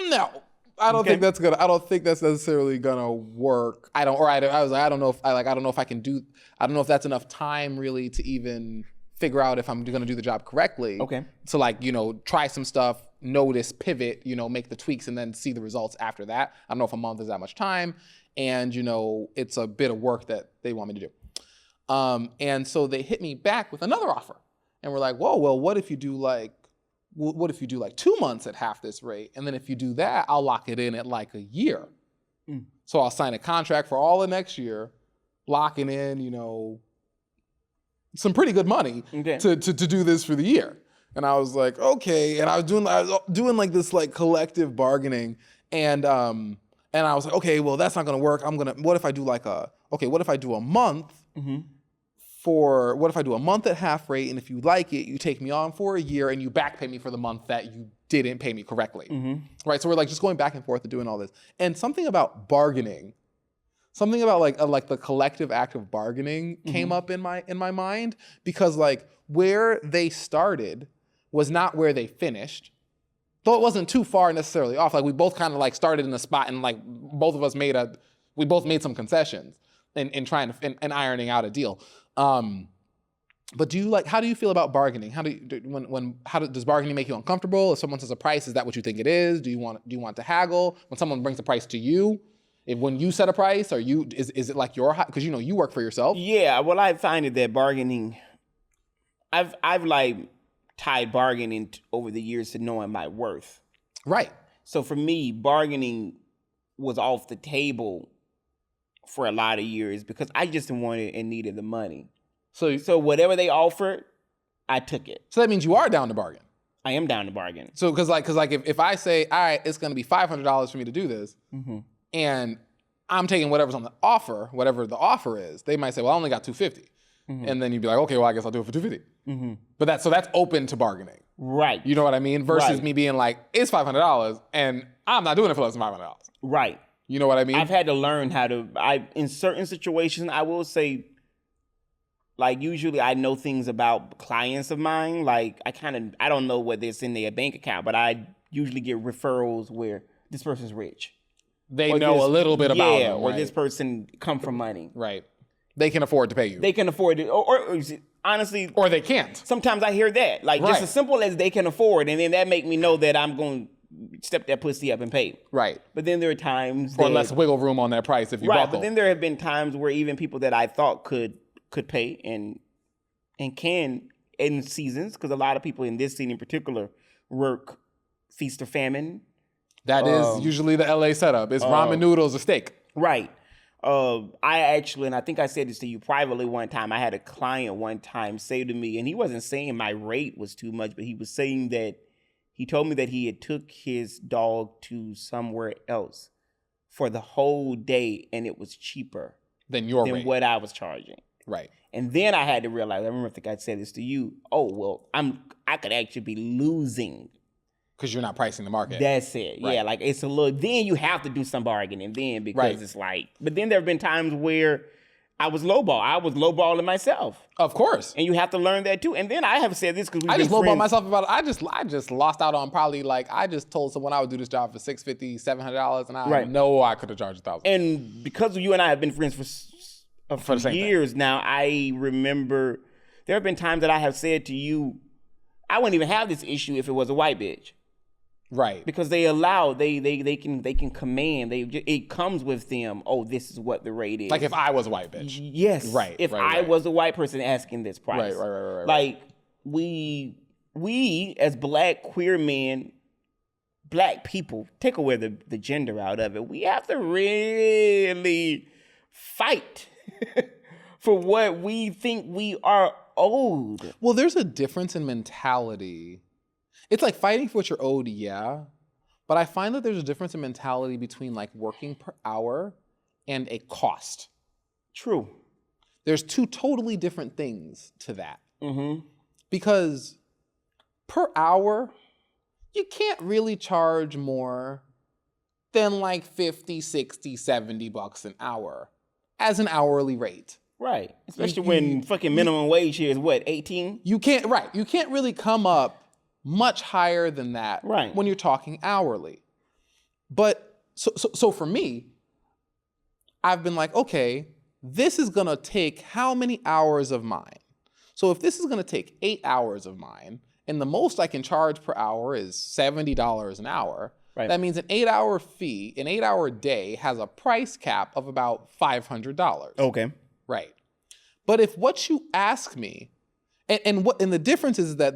no. I don't think that's necessarily gonna work. I was like, I don't know if I can do, I don't know if that's enough time really to even figure out if I'm gonna do the job correctly. Okay. So like, you know, try some stuff, notice, pivot, you know, make the tweaks and then see the results after that. I don't know if a month is that much time. And, you know, it's a bit of work that they want me to do. And so they hit me back with another offer. And we're like, whoa, well, what if you do like 2 months at half this rate? And then if you do that, I'll lock it in at like a year. So I'll sign a contract for all of next year, locking in, you know, some pretty good money to do this for the year. And I was like, okay. And I was doing like this like collective bargaining. And I was like, okay, well, that's not gonna work. What if I do a month what if I do a month at half rate, and if you like it, you take me on for a year and you back pay me for the month that you didn't pay me correctly. Right, so we're like just going back and forth and doing all this. And something about bargaining, something about like the collective act of bargaining came up in my mind, because like where they started was not where they finished. Though it wasn't too far necessarily off. Like we both kind of like started in a spot and like both of us made some concessions in trying to and ironing out a deal. But how do you feel about bargaining? Does bargaining make you uncomfortable? If someone says a price, is that what you think it is? Do you want to haggle? When someone brings a price to you, when you set a price, is it like because you know you work for yourself? Yeah, well, I find it that bargaining, I've like tied bargaining over the years to knowing my worth. Right. So for me, bargaining was off the table for a lot of years because I just wanted and needed the money. So whatever they offered, I took it. So that means you are down to bargain. I am down to bargain. So because if I say, all right, it's going to be $500 for me to do this, and I'm taking whatever's on the offer, whatever the offer is, they might say, well, I only got $250, and then you'd be like, okay, well, I guess I'll do it for $250. But that's open to bargaining. Right. You know what I mean? Versus me being like, it's $500, and I'm not doing it for less than $500. Right. You know what I mean? I've had to learn how to, in certain situations, I will say, like usually I know things about clients of mine. Like I don't know whether it's in their bank account, but I usually get referrals where this person's rich. They know a little bit about them. Or this person come from money. Right. They can afford to pay you. They can afford it. Or honestly. Or they can't. Sometimes I hear that. Like just as simple as they can afford. And then that make me know that I'm going to step that pussy up and pay. Right. But then there are times or less wiggle room on that price if you buckle. But then there have been times where even people that I thought could pay and can in seasons, because a lot of people in this scene in particular work feast or famine. That is usually the LA setup. It's ramen noodles or steak. Right. I actually, and I think I said this to you privately one time, I had a client one time say to me, and he wasn't saying my rate was too much, but he was saying that he told me that he had took his dog to somewhere else for the whole day and it was cheaper than what I was charging. Right. And then I had to realize, I remember I think I said this to you, oh, well, I could actually be losing. Because you're not pricing the market. That's it. Right. Yeah, like it's a little, then you have to do some bargaining then because Right. it's like, but then there have been times where I was lowballing myself. Of course. And you have to learn that too. And then I have said this because I just lowball myself about it. I just lost out on probably I just told someone I would do this job for $650, $700, and I know I could have charged $1,000. And because you and I have been friends for the same years now, I remember there have been times that I have said to you, I wouldn't even have this issue if it was a white bitch. Right. Because they allow, they can command, it comes with them, oh, this is what the rate is. Like if I was a white bitch. Yes. Right. If right, I right. was a white person asking this price. Right. Like we as black queer men, black people, take away the gender out of it, we have to really fight for what we think we are owed. Well, there's a difference in mentality. It's like fighting for what you're owed, yeah. But I find that there's a difference in mentality between like working per hour and a cost. True. There's two totally different things to that. Mm-hmm. Because per hour, you can't really charge more than like 50, 60, 70 bucks an hour as an hourly rate. Right. Especially when fucking minimum wage here is what, 18? You can't really come up much higher than that right. when you're talking hourly. But so for me, I've been like, okay, this is gonna take how many hours of mine? So if this is gonna take 8 hours of mine, and the most I can charge per hour is $70 an hour, right. that means an 8-hour fee, an 8-hour day has a price cap of about $500. Okay. Right. But if what you ask me, and the difference is that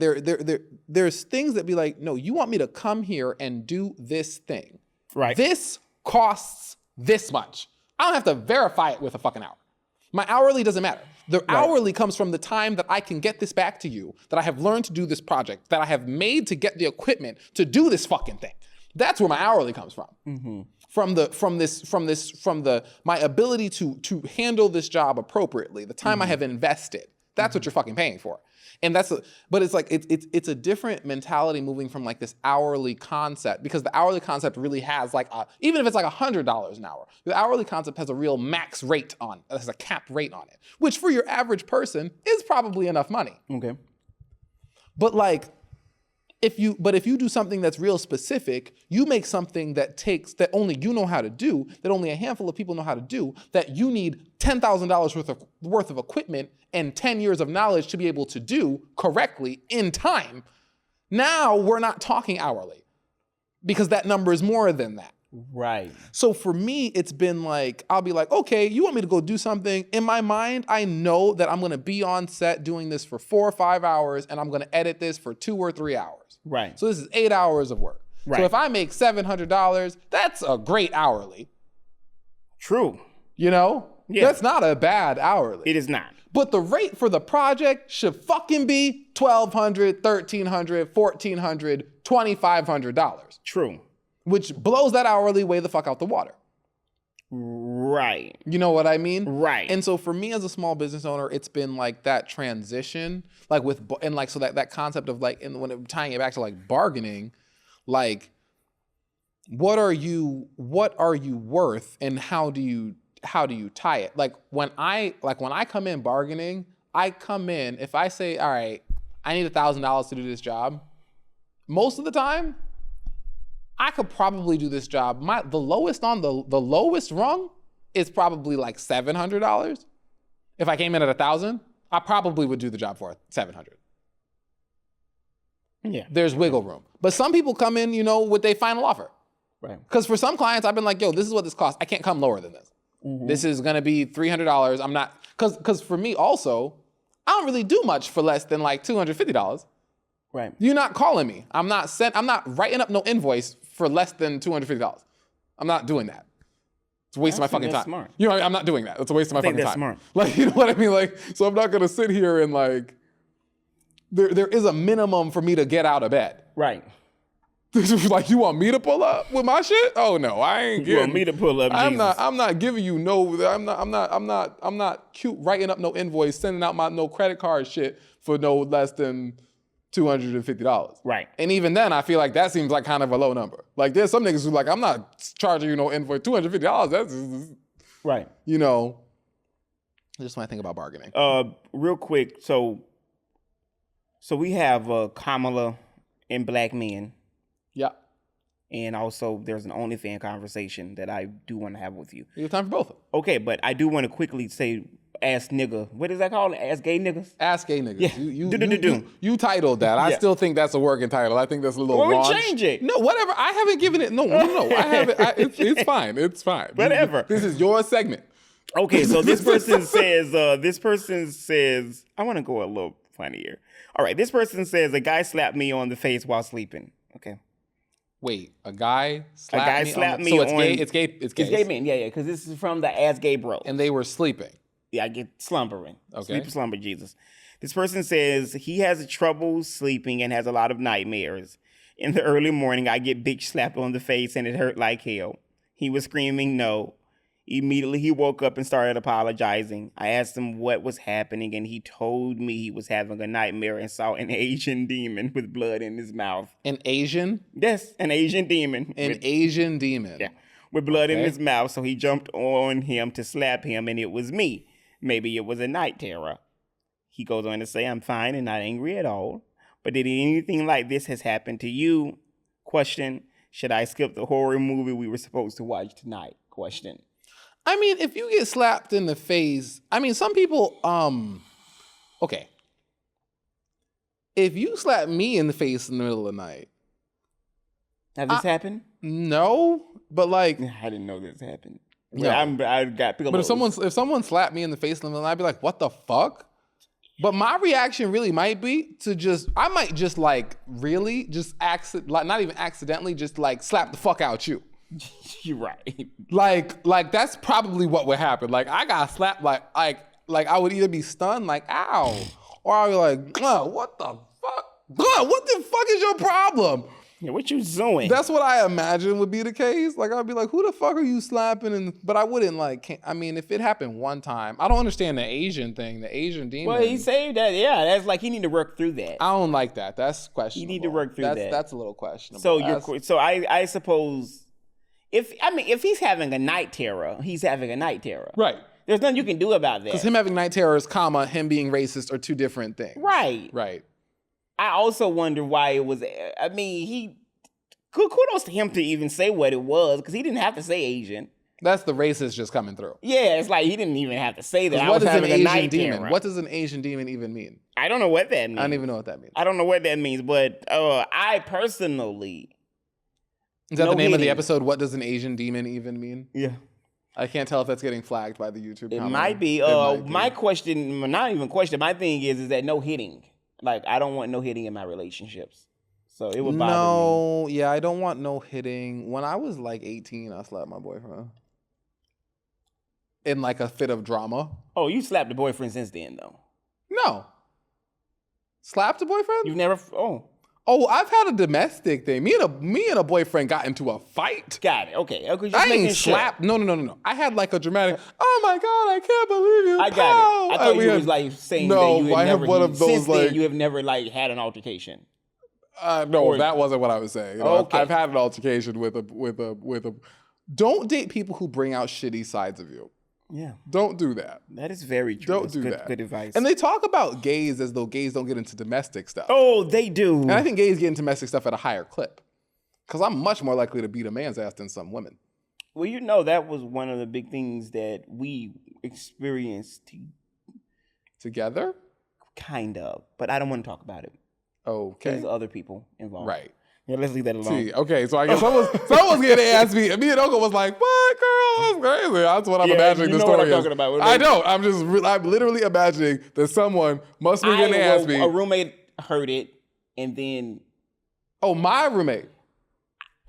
there's things that be like, no, you want me to come here and do this thing. Right. This costs this much. I don't have to verify it with a fucking hour. My hourly doesn't matter. The hourly comes from the time that I can get this back to you, that I have learned to do this project, that I have made to get the equipment to do this fucking thing. That's where my hourly comes from. Mm-hmm. From my ability to handle this job appropriately, the time I have invested. That's what you're fucking paying for. And but it's like, it's a different mentality moving from like this hourly concept, because the hourly concept really has like, even if it's like $100 an hour, the hourly concept has a real max rate has a cap rate on it, which for your average person is probably enough money. Okay. But like, if you do something that's real specific, you make something that only you know how to do, that only a handful of people know how to do, that you need $10,000 worth of equipment and 10 years of knowledge to be able to do correctly in time. Now we're not talking hourly, because that number is more than that. Right. So for me, it's been like, I'll be like, okay, you want me to go do something? In my mind, I know that I'm gonna be on set doing this for 4 or 5 hours, and I'm gonna edit this for 2 or 3 hours. Right. So this is 8 hours of work. Right. So if I make $700, that's a great hourly. True. You know? Yeah. That's not a bad hourly. It is not. But the rate for the project should fucking be $1,200, $1,300, $1,400, $2,500. True. Which blows that hourly way the fuck out the water. Right. You know what I mean? Right. And so for me as a small business owner, it's been like that transition, like so that concept of like, and when tying it back to like bargaining, like what are you worth, and how do you tie it? Like when I come in bargaining, if I say, all right, I need $1,000 to do this job, most of the time, I could probably do this job. The lowest on the lowest rung is probably like $700. If I came in at 1,000, I probably would do the job for $700. Yeah. There's wiggle room. But some people come in, with their final offer. Right. Because for some clients, I've been like, yo, this is what this costs. I can't come lower than this. Mm-hmm. This is gonna be $300. I'm not, because for me also, I don't really do much for less than like $250. Right. You're not calling me. I'm not writing up no invoice for less than $250. I'm not doing that. It's a waste of my fucking time. Smart. You know, I'm not doing that. It's a waste of my fucking time. That's smart. Like, you know what I mean? Like, so I'm not gonna sit here and like, there is a minimum for me to get out of bed. Right. Like, you want me to pull up with my shit? Oh no, I ain't You getting. want me to pull up? I'm Jesus. not giving you no. I'm not cute writing up no invoice, sending out my no credit card shit for no less than $250. Right. And even then, I feel like that seems like kind of a low number. Like, there's some niggas who like, I'm not charging you no invoice. $250. That's Right. you know. Just when I think about bargaining. Real quick. So we have Kamala and Black Men. Yeah. And also, there's an OnlyFans conversation that I do want to have with you. You have time for both of them. Okay, but I do want to quickly say, ass nigga. What is that called? Ass gay niggas? Ask gay niggas. Yeah. You titled that. I Yeah. still think that's a working title. I think that's a little Well, we raunch. change it. No, whatever. I haven't given it. No. I haven't. It's fine. It's fine. Whatever. This is your segment. Okay, so this person says, I want to go a little funnier. All right, this person says, a guy slapped me on the face while sleeping. Okay. Wait, a guy slapped guy me slapped on me so it's on- gay. It's gay. It's gay. It's gay men, yeah, because this is from the Ass Gay Bro. And they were sleeping. Yeah, I get slumbering. Okay. Sleep, slumber, Jesus. This person says he has trouble sleeping and has a lot of nightmares. In the early morning, I get bitch slapped on the face and it hurt like hell. He was screaming no. Immediately, he woke up and started apologizing. I asked him what was happening, and he told me he was having a nightmare and saw an Asian demon with blood in his mouth. An Asian. Yes, an Asian demon. An with- Asian demon. Yeah, with blood in Okay. his mouth. So he jumped on him to slap him, and it was me. Maybe it was a night terror. He goes on to say, I'm fine and not angry at all. But did anything like this has happened to you? Question, should I skip the horror movie we were supposed to watch tonight? Question. I mean, if you get slapped in the face, I mean, some people, okay. If you slap me in the face in the middle of the night, Has this happened? no, but like, I didn't know this happened. No. I got pillows. but if someone slapped me in the face in the middle of the night, I'd be like, what the fuck? But my reaction really might be to I might just like really just not even accidentally, just like slap the fuck out you. You're right. Like that's probably what would happen. Like I got slapped, like I would either be stunned, like ow, or I'd be like, what the fuck? What the fuck is your problem? Yeah, what you doing? That's what I imagine would be the case. Like I'd be like, who the fuck are you slapping? But I wouldn't like. I mean, if it happened one time, I don't understand the Asian thing, the Asian demon. Well, he saved that. Yeah, that's like he need to work through that. I don't like that. That's questionable. You need to work through that. That's a little questionable. So I suppose if he's having a night terror, he's having a night terror. Right. There's nothing you can do about that. Because him having night terrors, him being racist are two different things. Right. Right. I also wonder why it was. I mean, kudos to him to even say what it was because he didn't have to say Asian. That's the racist just coming through. Yeah, it's like he didn't even have to say that. What is an Asian night demon? terror. What does an Asian demon even mean? I don't know what that means. I don't even know what that means. I don't know what that means, but I personally. Is that no the name of the hitting. episode? What does an Asian demon even mean? Yeah. I can't tell if that's getting flagged by the YouTube. It comment. might be. It might be. My question, not even question. My thing is that no hitting. Like I don't want no hitting in my relationships. So it would bother me. No, yeah, I don't want no hitting. When I was like 18, I slapped my boyfriend in like a fit of drama. Oh, you slapped the boyfriend since then, though. No, slapped a boyfriend? You've never. Oh, I've had a domestic thing. Me and a boyfriend got into a fight. Got it. Okay. Just I making ain't sure. slapped. No. I had like a dramatic. Oh my god, I can't believe you. I got it. I thought We you had- was like saying No, that you had I have never. one of those, since then, like- you have never like had an altercation. No, Or- that wasn't what I was saying. You know, Okay. I've had an altercation with a. Don't date people who bring out shitty sides of you. Yeah, Don't do that. that is very true. Don't That's do good, that. Good advice. And they talk about gays as though gays don't get into domestic stuff. oh, they do. And I think gays get into domestic stuff at a higher clip. Because I'm much more likely to beat a man's ass than some women. Well, you know that was one of the big things that we experienced, Together? kind of. But I don't want to talk about it. Okay. There's other people involved. Right. Yeah, let's leave that alone. See, okay, so I guess someone's getting asked me, and me and Uncle was like, what, girl? That's crazy. That's what I'm Yeah, imagining you the know what story I'm is. talking about. I don't. I'm literally imagining that someone must be getting asked me. A roommate heard it, and then Oh, my roommate.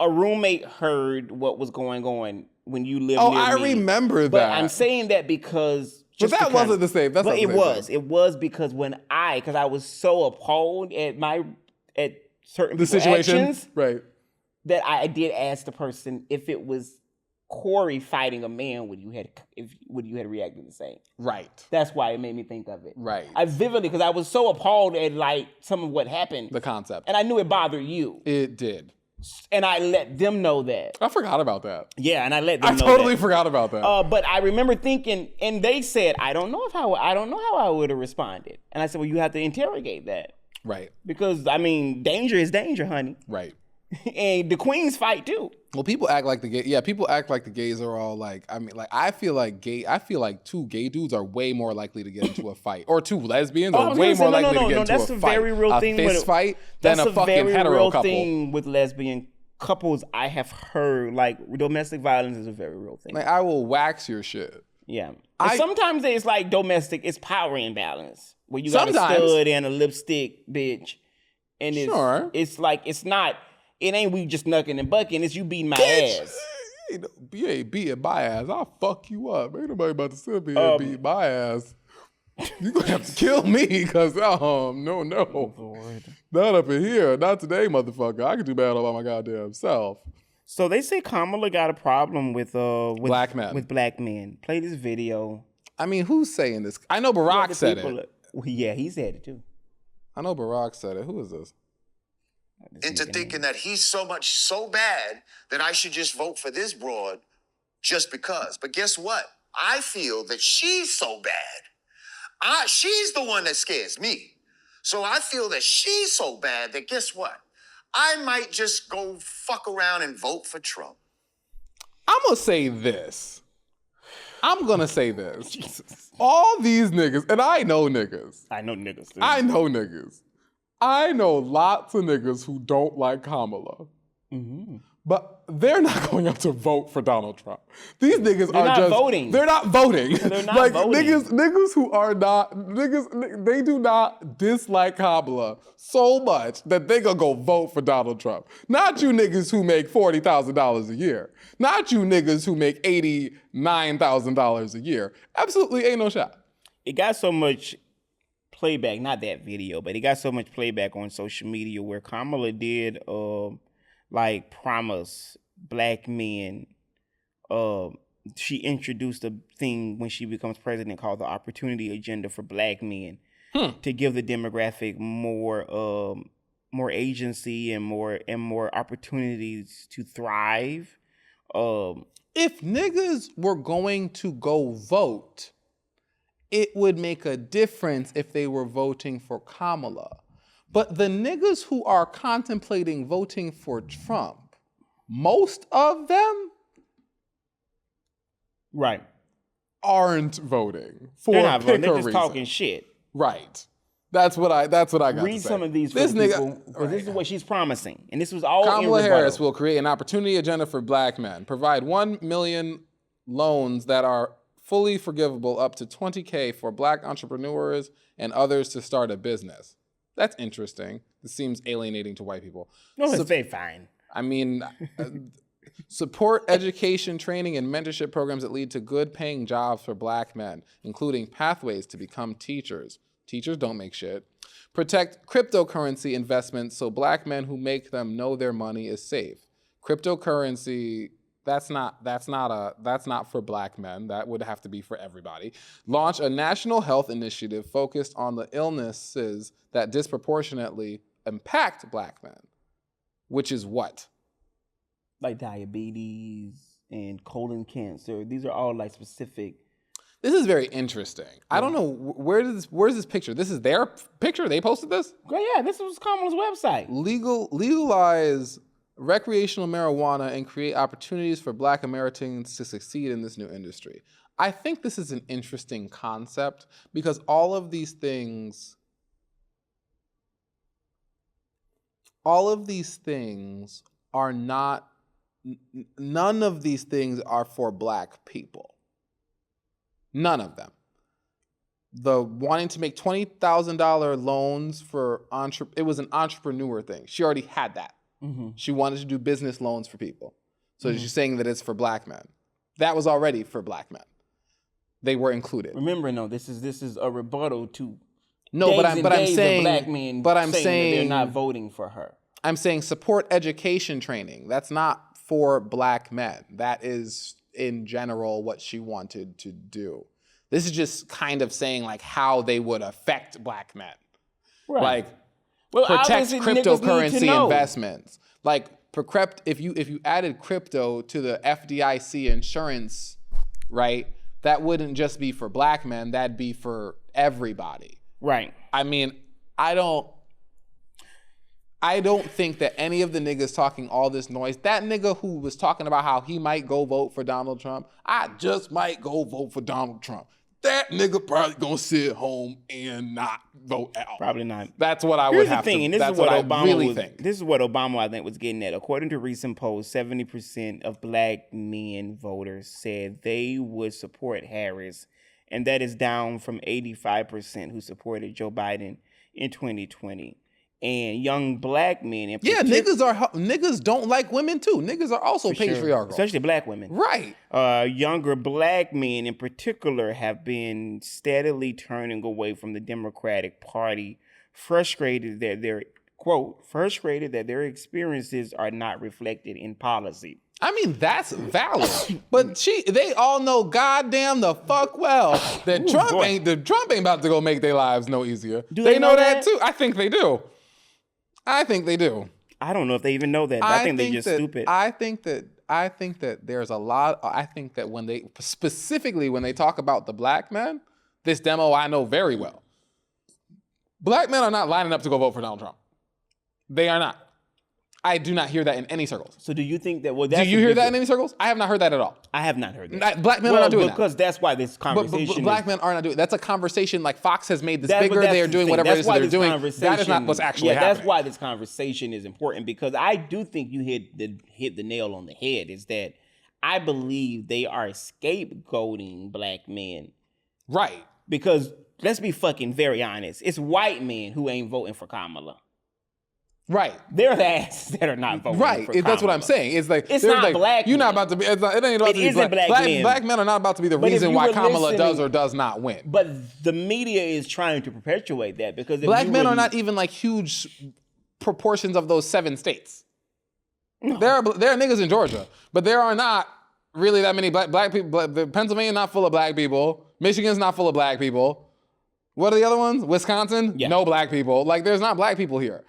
a roommate heard what was going on when you lived Oh, near I me. remember that. But I'm saying that because. But just that to kind wasn't the same. That's but not the it same was. thing. It was because because I was so appalled at certain The people's situation. actions Right. that I did ask the person if it was Corey fighting a man, would you had reacted the same? Right. That's why it made me think of it. Right. I vividly, because I was so appalled at like some of what happened. The concept. And I knew it bothered you. It did. And I let them know that. I forgot about that. Yeah, and I let them I know totally that. forgot about that. But I remember thinking, and they said, I don't know how I would have responded. And I said, well, you have to interrogate that. Right. Because, I mean, danger is danger, honey. Right. And the queens fight too. Well, people act like people act like the gays are all like, I mean, like, I feel like two gay dudes are way more likely to get into a fight. Or two lesbians are way more likely to get into a fight. That's a very real thing. A fist fight than a fucking hetero couple. Thing with lesbian couples I have heard. Like, domestic violence is a very real thing. Like, I will wax your shit. Yeah. Sometimes it's like domestic, it's power imbalance. Where you got a Sometimes. stud and a lipstick bitch. And it's like, it's not, it ain't we just knucking and bucking, it's you beating my ass. You ain't beating my ass. I'll fuck you up. Ain't nobody about to sit here and beat my ass. You gonna have to kill me because no. Lord. Not up in here. Not today, motherfucker. I can do bad all by my goddamn self. So they say Kamala got a problem with black men. With black men. Play this video. I mean, who's saying this? I know Barack said it. Yeah, he said it too. I know Barack said it. Who is this? Into thinking that he's so bad that I should just vote for this broad just because. But guess what? I feel that she's so bad. She's the one that scares me. So I feel that she's so bad that guess what? I might just go fuck around and vote for Trump. I'm going to say this. Jesus. All these niggas, and I know niggas. I know niggas. Too. I know lots of niggas who don't like Kamala. Mm-hmm. But they're not going out to vote for Donald Trump. These niggas They're not voting. They're not voting. They're not like, voting. Niggas who are not, they do not dislike Kamala so much that they gonna go vote for Donald Trump. Not you niggas who make $40,000 a year. Not you niggas who make $89,000 a year. Absolutely ain't no shot. It got so much playback, not that video, but it got so much playback on social media where Kamala did like promise black men. She introduced a thing when she becomes president called the Opportunity Agenda for Black Men to give the demographic more agency and more opportunities to thrive. If niggas were going to go vote, it would make a difference if they were voting for Kamala. But the niggas who are contemplating voting for Trump, most of them aren't voting for They're not voting. pick a They're just reason. talking shit. Right. That's what I got to Read say. some of these for This the nigga, people, because this is what she's promising. And this was all Kamala in Harris rebuttal. will create an opportunity agenda for black men, provide 1 million loans that are fully forgivable up to $20K for black entrepreneurs and others to start a business. That's interesting. This seems alienating to white people. No, it's very fine. I mean, support education, training, and mentorship programs that lead to good paying jobs for black men, including pathways to become teachers. Teachers don't make shit. Protect cryptocurrency investments so black men who make them know their money is safe. Cryptocurrency, that's not for black men. That would have to be for everybody. Launch a national health initiative focused on the illnesses that disproportionately impact black men, which is what? Like diabetes and colon cancer. These are all like specific. This is very interesting. I don't know, where's this picture? This is their picture? They posted this? Yeah, this was Kamala's website. Legalize recreational marijuana and create opportunities for black Americans to succeed in this new industry. I think this is an interesting concept because all of these things are not, none of these things are for black people. None of them. The wanting to make $20,000 loans for, it was an entrepreneur thing. She already had that. Mm-hmm. She wanted to do business loans for people. So she's saying that it's for black men. That was already for black men. They were included. Remember, no, this is a rebuttal to no, but I'm saying black men but I'm saying saying that they're not voting for her. I'm saying support education training. That's not for black men. That is, in general, what she wanted to do. This is just kind of saying like how they would affect black men. Right. Like, Well, protect obviously, niggas need to cryptocurrency know. investments. Like, if you added crypto to the FDIC insurance, right, that wouldn't just be for black men, that'd be for everybody. Right. I mean, I don't think that any of the niggas talking all this noise, that nigga who was talking about how he might go vote for Donald Trump, I just might go vote for Donald Trump. That nigga probably gonna sit home and not vote out. Probably not. That's what I Here's would the have thing, to. and this That's is what I Obama really was, think. This is what Obama, I think, was getting at. According to recent polls, 70% of black men voters said they would support Harris, and that is down from 85% who supported Joe Biden in 2020. And young black men, in Yeah, particular, niggas don't like women too. Niggas are also for sure, patriarchal. especially black women. Right. Younger black men in particular have been steadily turning away from the Democratic Party, frustrated that their experiences are not reflected in policy. I mean, that's valid. But they all know goddamn the fuck well that Trump ain't about to go make their lives no easier. Do they they know know that that? too. I think they do. I don't know if they even know that. I think they're just stupid. I think that there's a lot. I think that when they talk about the black men, this demo I know very well. Black men are not lining up to go vote for Donald Trump. They are not. I do not hear that in any circles. So do you think that? Well, Do you hear that in any circles? I have not heard that at all. I have not heard that. Black men are not doing because that's why this that. conversation. But black men are not doing it. That's a conversation like Fox has made this But bigger. that's They are the doing thing. whatever it is That's why they're this doing. That is not conversation- what's actually happening. That's why this conversation is important, because I do think you hit the nail on the head. Is that I believe they are scapegoating black men. Right. Because let's be fucking very honest. It's white men who ain't voting for Kamala. Right. They're the asses that are not voting for Kamala. That's what I'm saying. It's like It's they're not like, black You're not men. about to be. It ain't about It to be isn't black men. Black men are not about to be the But if reason you why were Kamala does listening- or does not win. But the media is trying to perpetuate that, because if Black you men were- are not even like huge proportions of those 7 states. There are niggas in Georgia, but there are not really that many black people. Pennsylvania not full of black people. Michigan's not full of black people. What are the other ones? Wisconsin, Yeah. no black people. Like there's not black people here.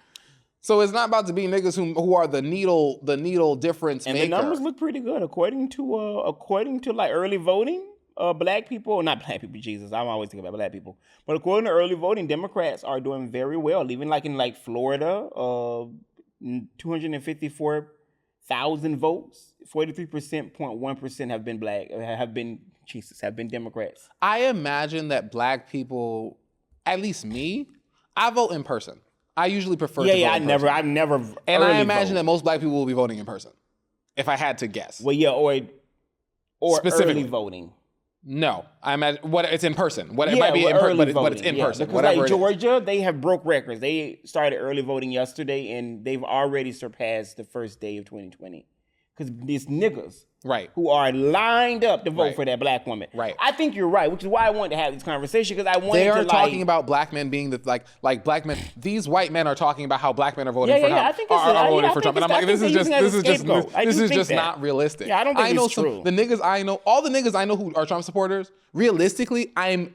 So it's not about to be niggas who are the needle difference And maker. the numbers look pretty good according to like early voting. Black people, not black people, Jesus, I'm always thinking about black people. But according to early voting, Democrats are doing very well. Even like in Florida, 254,000 votes, 43.1% have been black, have been Democrats. I imagine that black people, at least me, I vote in person. I usually prefer to vote in person. I've never. And I early imagine vote. that most black people will be voting in person, if I had to guess. Well, yeah, or Specifically. early voting. No, I imagine it's in person. It Yeah, might be well, in person, early but it's voting, in yeah. person. Because Whatever like it is. Georgia, they have broke records. They started early voting yesterday, and they've already surpassed the first day of 2020. Because these niggas Right. who are lined up to vote Right. for that black woman. Right. I think you're right, which is why I wanted to have this conversation, because I wanted They to are talking about black men being like black men. These white men are talking about how black men are voting Yeah, for yeah, Trump. I think it's are I voting think for Trump. And I'm it's- like, I this think is they're just using it as a this scapegoat. I do is think just that. not realistic. Yeah, I don't think know it's some true. the niggas I know, all the niggas I know who are Trump supporters. Realistically, I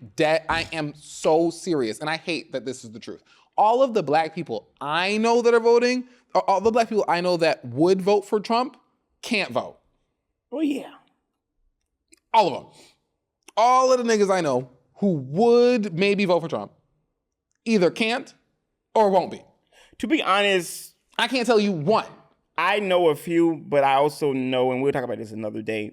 am so serious, and I hate that this is the truth. All of the black people I know that are voting, or all the black people I know that would vote for Trump, can't vote. Oh, yeah. All of them. All of the niggas I know who would maybe vote for Trump either can't or won't be. To be honest, I can't tell you one. I know a few, but I also know, and we'll talk about this another day.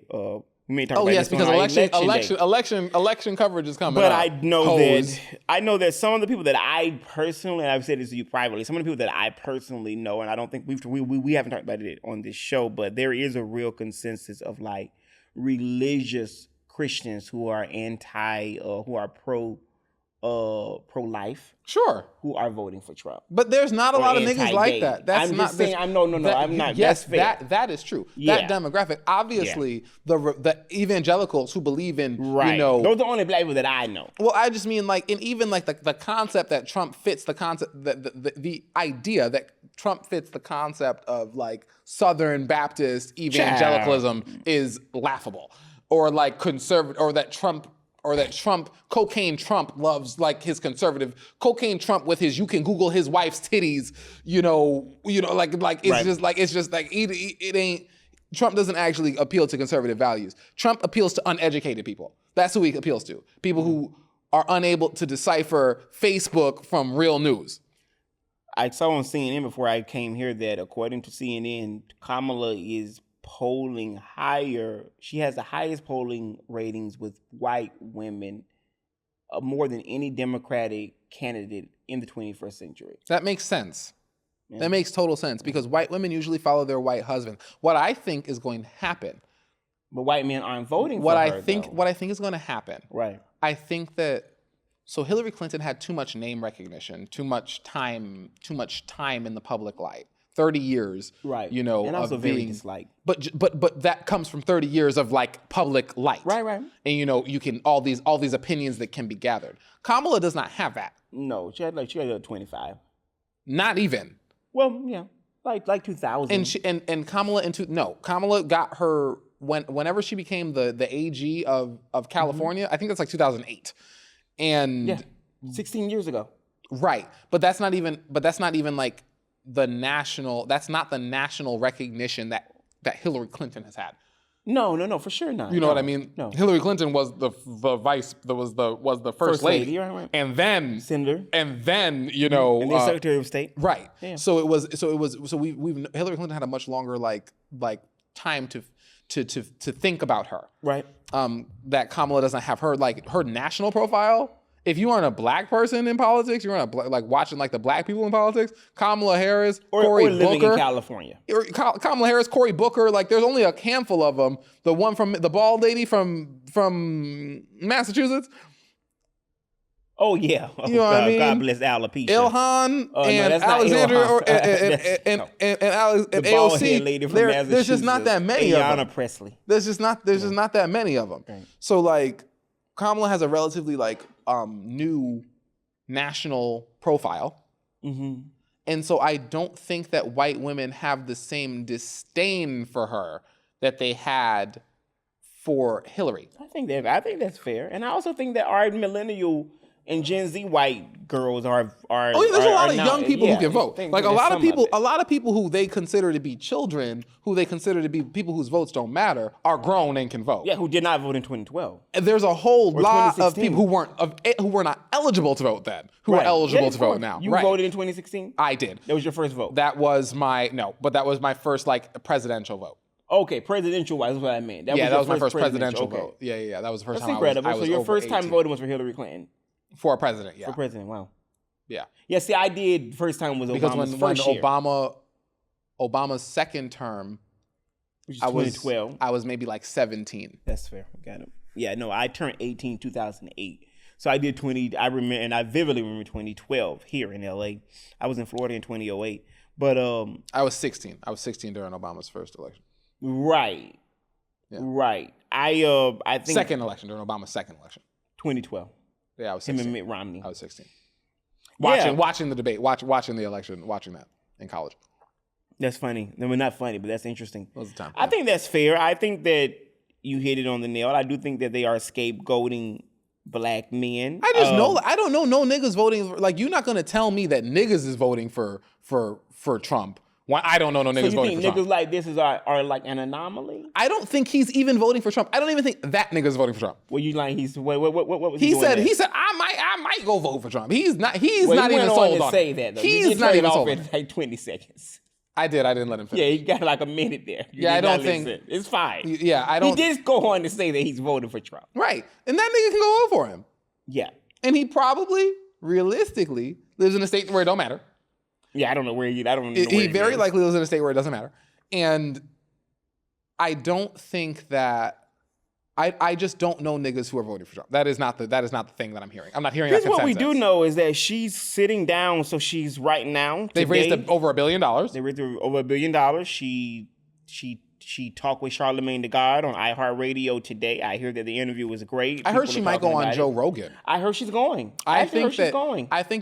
We may talk Oh about yes, this on because our election coverage is coming But up. I know Hoes. that some of the people that I personally, and I've said this to you privately, some of the people that I personally know, and I don't think we haven't talked about it on this show, but there is a real consensus of like religious Christians who are who are pro pro-life Sure. who are voting for Trump. But there's not a Or lot of niggas like anti-gay. that. That's I'm not just saying. I'm not. Yes, That's fair. that is true. Yeah. That demographic, obviously, the evangelicals who believe in, Right. you know, Those are the only black people that I know. well, I just mean like, and even like the concept that Trump fits the concept, the idea that Trump fits the concept of like Southern Baptist evangelicalism is laughable, or like conservative, or that Trump, cocaine Trump loves like his conservative, cocaine Trump with his, you can Google his wife's titties, you know, like it's Right. just like it ain't. Trump doesn't actually appeal to conservative values. Trump appeals to uneducated people. That's who he appeals to. People who are unable to decipher Facebook from real news. I saw on CNN before I came here that according to CNN, Kamala is polling higher. She has the highest polling ratings with white women, more than any Democratic candidate in the 21st century. That makes sense. Yeah. That makes total sense because white women usually follow their white husband. What I think is going to happen. But white men aren't voting What for I her, think though. what I think is going to happen. Right. I think that so Hillary Clinton had too much name recognition, too much time in the public light. 30 years, Right. you know, and also of very being disliked. but that comes from 30 years of like public light. Right. And you know, you can all these opinions that can be gathered. Kamala does not have that. No, she had 25. Not even. Well, yeah, like 2000. And Kamala got her whenever she became the AG of California. I think that's like 2008. And yeah, 16 years ago. right, but that's not even like that's not the national recognition that Hillary Clinton has had. No, for sure not. You know what I mean? No. Hillary Clinton was the vice, was the first lady, right. and then Senator. and then you know, And then Secretary of State. right. Yeah. So we've Hillary Clinton had a much longer like time to think about her. Right. That Kamala doesn't have her national profile. If you aren't a black person in politics, you're like watching like the black people in politics. Kamala Harris, Cory or living Booker, in California. Kamala Harris, Cory Booker. Like there's only a handful of them. The one from the bald lady from Massachusetts. Oh yeah. Oh, You know what I mean? God bless alopecia. Ilhan no, and that's not Alexandria Ilhan. and The bald head lady AOC. from There's just not that many of them. Ayanna Presley. There's just not that many of them. Right. So like Kamala has a relatively like new national profile. Mm-hmm. And so I don't think that white women have the same disdain for her that they had for Hillary. I think that's fair, and I also think that our millennial and Gen Z white girls are. Oh yeah, there's a lot of now- young people yeah, who can vote. think Like a there's lot of some people, it. a lot of people who they consider to be children, who they consider to be people whose votes don't matter, are grown and can vote. Yeah, who did not vote in 2012. And there's a whole lot of 2016. people who were not eligible to vote then, who are Right. eligible Yeah, to of vote course. now. You right. voted in 2016. I did. That was your first vote. That was my first like presidential vote. Okay, presidential wise is what I meant. That your was my first presidential okay. vote. Yeah. That was the first That's time incredible. I was So your over first time 18. voting was for Hillary Clinton For president, yeah. for president. Wow. Yeah. Yeah. See, I did. First time was Because Obama's when first year, Obama's second term, which is I was 2012. I was maybe like 17. That's fair. Got it. Yeah. No, I turned 18 2008. So I did 20. I remember, and I vividly remember 2012 here in LA. I was in Florida in 2008. But I was 16. I was 16 during Obama's first election. right. Yeah. Right. I think Second election during Obama's second election. 2012. Yeah, I was Him 16. and Mitt Romney. I was 16. Yeah. Watching the debate, watching the election, watching that in college. That's funny. No, not funny, but that's interesting. What was the time? I think that's fair. I think that you hit it on the nail. I do think that they are scapegoating black men. I just know. I don't know no niggas voting. Like you're not gonna tell me that niggas is voting for Trump. Why I don't know no So niggas you voting think for niggas Trump. like this are like an anomaly? I don't think he's even voting for Trump. I don't even think that nigga's voting for Trump. Well, you like what was He doing said there? I might go vote for Trump. He's not even went sold to on say it. that though. He's you did not turn even it off sold on in it. like 20 seconds. I didn't let him finish. Yeah, he got like a minute there. You Yeah, I did don't not think- listen. It's fine. Yeah, I don't. He did go on to say that he's voting for Trump. Right. And that nigga can go vote for him. Yeah. And he probably, realistically, lives in a state where it don't matter. Yeah, I don't know where you. I don't know. He where very is. likely lives in a state where it doesn't matter. And I don't think that I just don't know niggas who are voting for Trump. That is not the thing that I'm hearing. I'm not hearing Here's that what consensus. we do know is that she's sitting down, so she's right now. They've raised over $1 billion. They raised over $1 billion. She talked with Charlamagne the God on iHeartRadio today. I hear that the interview was great. I heard she might go on Joe Rogan. I heard she's going. I think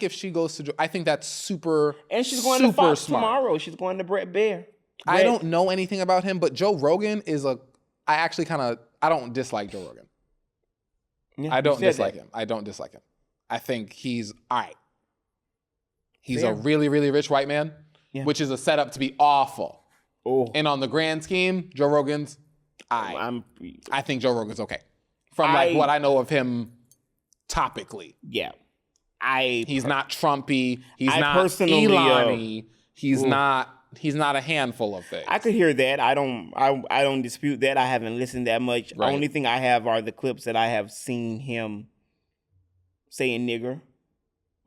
if she goes to Joe, I think that's super. And she's going super to Fox smart. tomorrow. She's going to Brett Baer. I don't know anything about him, but Joe Rogan is I don't dislike Joe Rogan. Yeah, I don't dislike him. I don't dislike him. I think he's all right. He's a really, really rich white man, which is a setup to be awful. Oh. And on the grand scheme, Joe Rogan's, I think Joe Rogan's okay. From what I know of him topically. Yeah. He's not Trumpy. He's I not personally, Elon-y. He's not a handful of things. I could hear that. I don't dispute that. I haven't listened that much. Right. Only thing I have are the clips that I have seen him saying nigger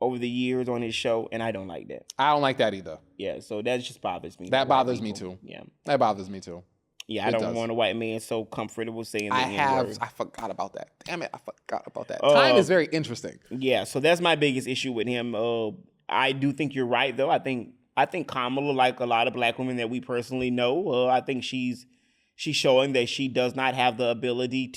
over the years on his show, and I don't like that. I don't like that either. Yeah, so that just bothers me. That bothers me too. Yeah. That bothers me too. Yeah, I don't want a white man so comfortable saying the N-word. I forgot about that. Damn it, I forgot about that. Time is very interesting. Yeah, so that's my biggest issue with him. I do think you're right, though. I think Kamala, like a lot of black women that we personally know, I think she's showing that she does not have the ability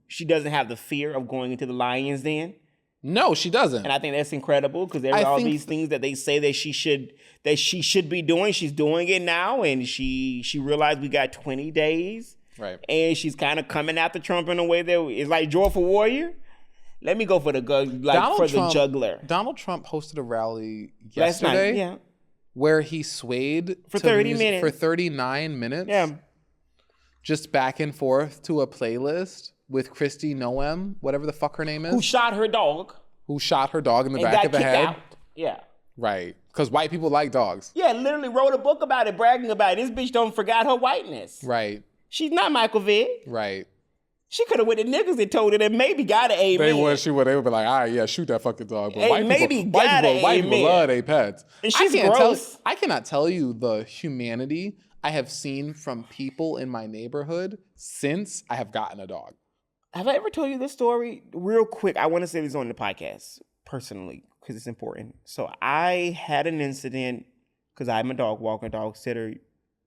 she doesn't have the fear of going into the lion's den. No, she doesn't. And I think that's incredible because there's all these things that they say that she should be doing. She's doing it now, and she realized we got 20 days. Right. And she's kind of coming after Trump in a way that is like Joyful Warrior. Let me go for the the juggler. Donald Trump hosted a rally Last yesterday night, where he swayed for 30 minutes. For 39 minutes. Yeah. Just back and forth to a playlist with Kristi Noem, whatever the fuck her name is. Who shot her dog. Who shot her dog in the and back got of the kicked head. Out. Yeah. Right. Because white people like dogs. Yeah, literally wrote a book about it, bragging about it. This bitch don't forgot her whiteness. Right. She's not Michael Vick. Right. She could have went to niggas and told her that maybe got an amen. They would be like, all right, yeah, shoot that fucking dog. But Hey, white people love their pets. And she's gross. I cannot tell you the humanity I have seen from people in my neighborhood since I have gotten a dog. Have I ever told you this story? Real quick, I want to say this on the podcast, personally, because it's important. So I had an incident, because I'm a dog walker, dog sitter,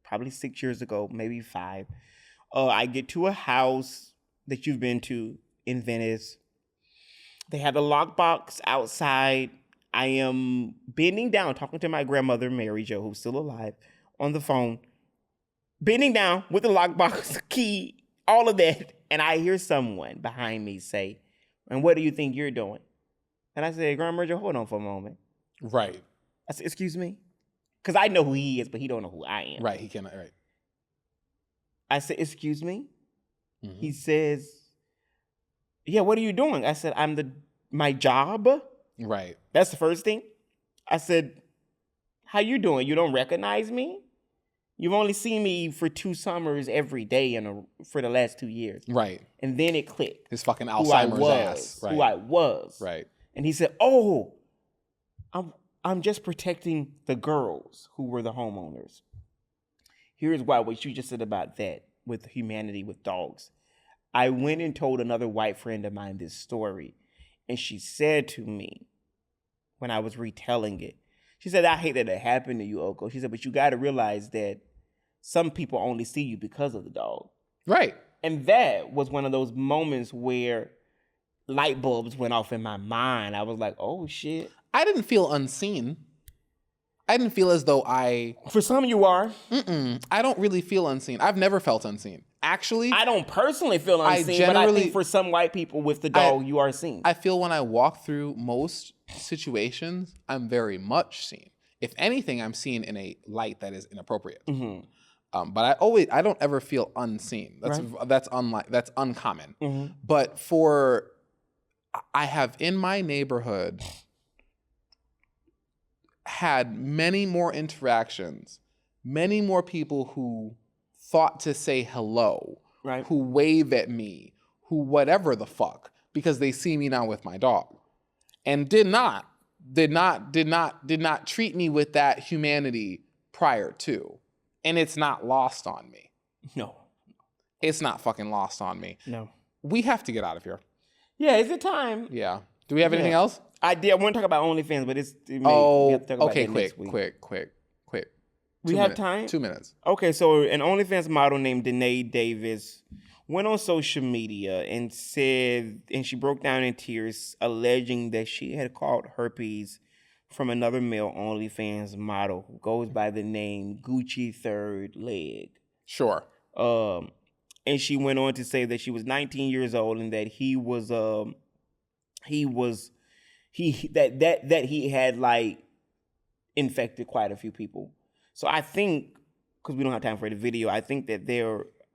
probably 6 years ago, maybe 5. I get to a house that you've been to in Venice. They have a lockbox outside. I am bending down, talking to my grandmother, Mary Jo, who's still alive, on the phone. Bending down with the lockbox key, all of that. And I hear someone behind me say, "And what do you think you're doing?" And I said, "Grandma Jo, hold on for a moment." Right. I said, "Excuse me?" Because I know who he is, but he don't know who I am. Right, he cannot, right. I said, "Excuse me?" Mm-hmm. He says, "Yeah, what are you doing?" I said, my job." Right. That's the first thing. I said, "How you doing? You don't recognize me? You've only seen me for 2 summers every day for the last 2 years." Right. And then it clicked. His fucking Alzheimer's ass. Right. Who I was. Right. And he said, "Oh, I'm just protecting the girls who were the homeowners." Here's why what you just said about that with humanity with dogs. I went and told another white friend of mine this story, and she said to me when I was retelling it, she said, "I hate that it happened to you, Oko." She said, "But you got to realize that some people only see you because of the dog." Right. And that was one of those moments where light bulbs went off in my mind. I was like, oh, shit. I didn't feel unseen. I didn't feel as though For some, you are. I don't really feel unseen. I've never felt unseen. Actually, I don't personally feel unseen, but I think for some white people with the dog, you are seen. I feel when I walk through most situations, I'm very much seen. If anything, I'm seen in a light that is inappropriate. Mm-hmm. But I don't ever feel unseen. That's uncommon. Mm-hmm. But I have in my neighborhood had many more interactions, many more people who thought to say hello, right, who wave at me, who whatever the fuck, because they see me now with my dog, and did not treat me with that humanity prior to. And it's not lost on me. No. It's not fucking lost on me. No. we have to get out of here. Yeah, is it time? Yeah. Do we have anything else? I want to talk about OnlyFans, but we have to talk about okay, that next week. quick. We have time? 2 minutes. Okay, so an OnlyFans model named Danae Davis went on social media and she broke down in tears, alleging that she had caught herpes from another male OnlyFans model who goes by the name Gucci Third Leg. Sure. And she went on to say that she was 19 years old and that he had like infected quite a few people. So I think, because we don't have time for the video, I think that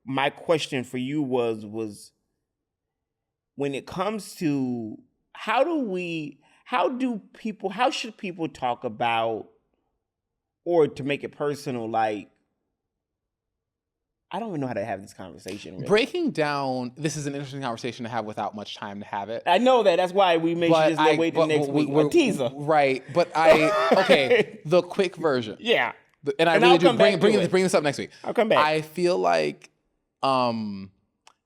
my question for you was when it comes to how should people talk about, or to make it personal, like, I don't even know how to have this conversation. Really. Breaking down, this is an interesting conversation to have without much time to have it. I know that. That's why we made sure just wait till next week. A teaser. Right. But okay, the quick version. Yeah. And I really do bring this up next week. I'll come back. I feel like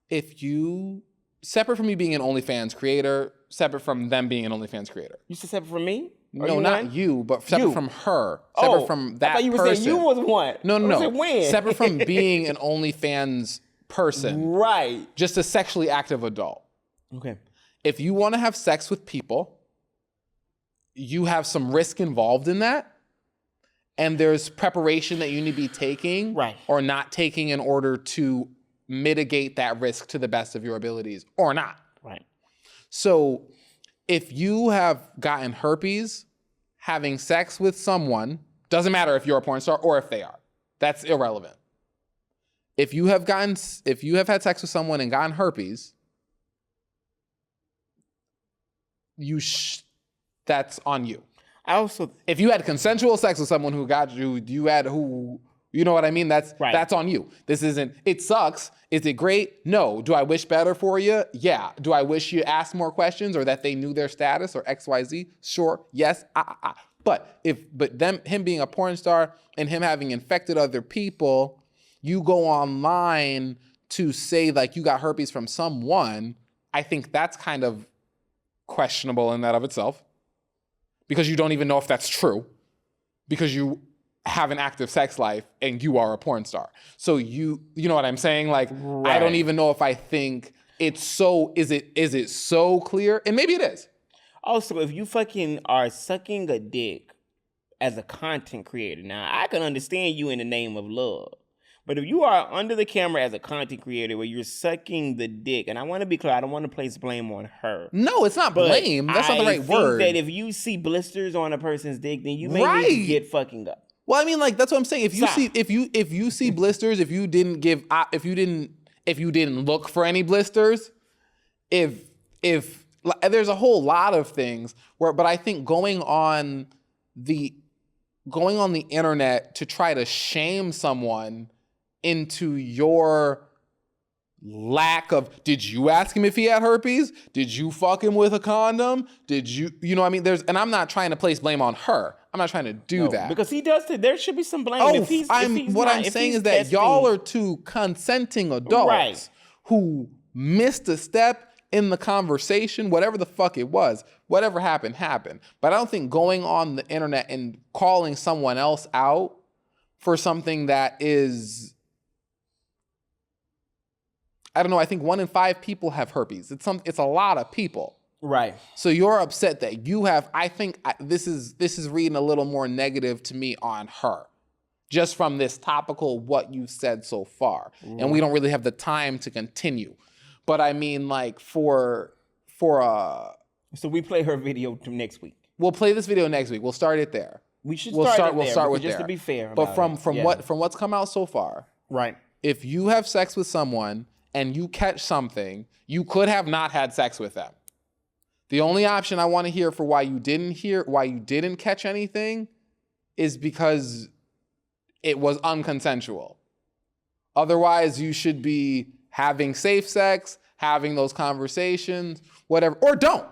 if you, separate from me being an OnlyFans creator, separate from them being an OnlyFans creator. You said separate from me? No, not you, but separate from her. Separate from that person. I thought you were saying you was one. No. When? Separate from being an OnlyFans person. Right. Just a sexually active adult. Okay. If you want to have sex with people, you have some risk involved in that. And there's preparation that you need to be taking or not taking in order to mitigate that risk to the best of your abilities or not. Right. So if you have gotten herpes, having sex with someone, doesn't matter if you're a porn star or if they are, that's irrelevant. If you have had sex with someone and gotten herpes, that's on you. If you had consensual sex with someone who got you know what I mean? That's on you. This isn't, it sucks. Is it great? No. Do I wish better for you? Yeah. Do I wish you asked more questions or that they knew their status or XYZ? Sure. Yes. But him being a porn star and him having infected other people, you go online to say like you got herpes from someone, I think that's kind of questionable in that of itself. Because you don't even know if that's true, because you have an active sex life and you are a porn star. So you know what I'm saying? Like, I don't even know if I think it's so, is it so clear? And maybe it is. Also, if you fucking are sucking a dick as a content creator, now I can understand you in the name of love. But if you are under the camera as a content creator where you're sucking the dick, and I want to be clear, I don't want to place blame on her. No, it's not blame. That's not the right word. I think that if you see blisters on a person's dick, then you may need to get fucking up. Well, I mean, like, that's what I'm saying. If you see blisters, if you didn't look for any blisters, if there's a whole lot of things but I think going on the internet to try to shame someone into your lack of, did you ask him if he had herpes? Did you fuck him with a condom? Did you know what I mean? And I'm not trying to place blame on her. I'm not trying to do that. Because he does, there should be some blame. What I'm saying is that y'all are two consenting adults who missed a step in the conversation, whatever the fuck it was, whatever happened. But I don't think going on the internet and calling someone else out for something that is, I don't know, I think 1 in 5 people have herpes. It's a lot of people. Right. So you're upset that you have, I think this is reading a little more negative to me on her, just from this topical what you've said so far. And we don't really have the time to continue. But I mean, like, so we play her video next week. We'll play this video next week. We'll start it there. We'll start with just to be fair. But from what's come out so far, right? If you have sex with someone and you catch something, you could have not had sex with them. The only option I want to hear for why you didn't catch anything is because it was unconsensual. Otherwise, you should be having safe sex, having those conversations, whatever, or don't.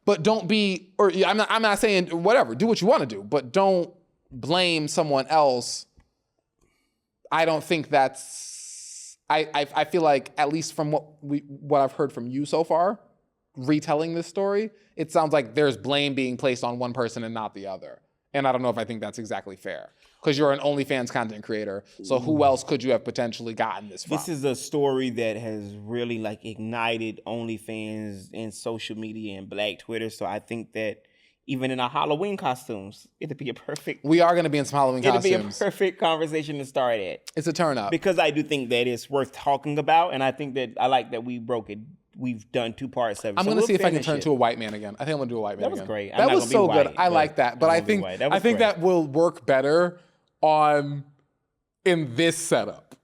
But don't be, or I'm not saying whatever, do what you want to do, but don't blame someone else. I don't think that's I feel like, at least from what I've heard from you so far, retelling this story, it sounds like there's blame being placed on one person and not the other. And I don't know if I think that's exactly fair. Because you're an OnlyFans content creator, so who else could you have potentially gotten this from? This is a story that has really like ignited OnlyFans and social media and Black Twitter. So I think that even in our Halloween costumes, it'd be a perfect. We are going to be in some Halloween costumes. It'd be a perfect conversation to start at. It's a turn up. Because I do think that it's worth talking about, and I think that I like that we broke it. We've done 2 parts of it. I'm going to see if I can turn to a white man again. I think I'm going to do a white man again. That was great. That was so good. I like that. But I think that will work better in this setup.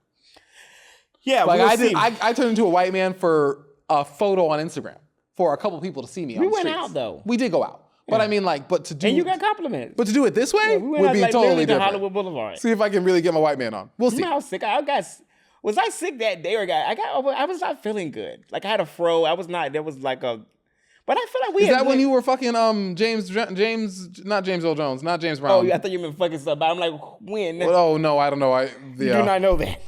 Yeah, like I turned into a white man for a photo on Instagram for a couple people to see me on the streets. We went out though. We did go out. But I mean, like, but to do... And you got compliments. But to do it this way would be totally different. Hollywood Boulevard. See if I can really get my white man on. We'll see. You know how sick I got... Was I sick that day or I was not feeling good. Like I had a fro. I was not... There was like a... But I feel like Is that when you were fucking James, not James Earl Jones, not James Brown? Oh, I thought you meant fucking stuff. But I'm like, when? Oh, no, I don't know. You do not know that.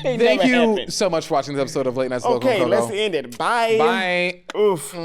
Thank you so much for watching this episode of Late Night Smoke. Okay, let's end it. Bye. Bye. Oof.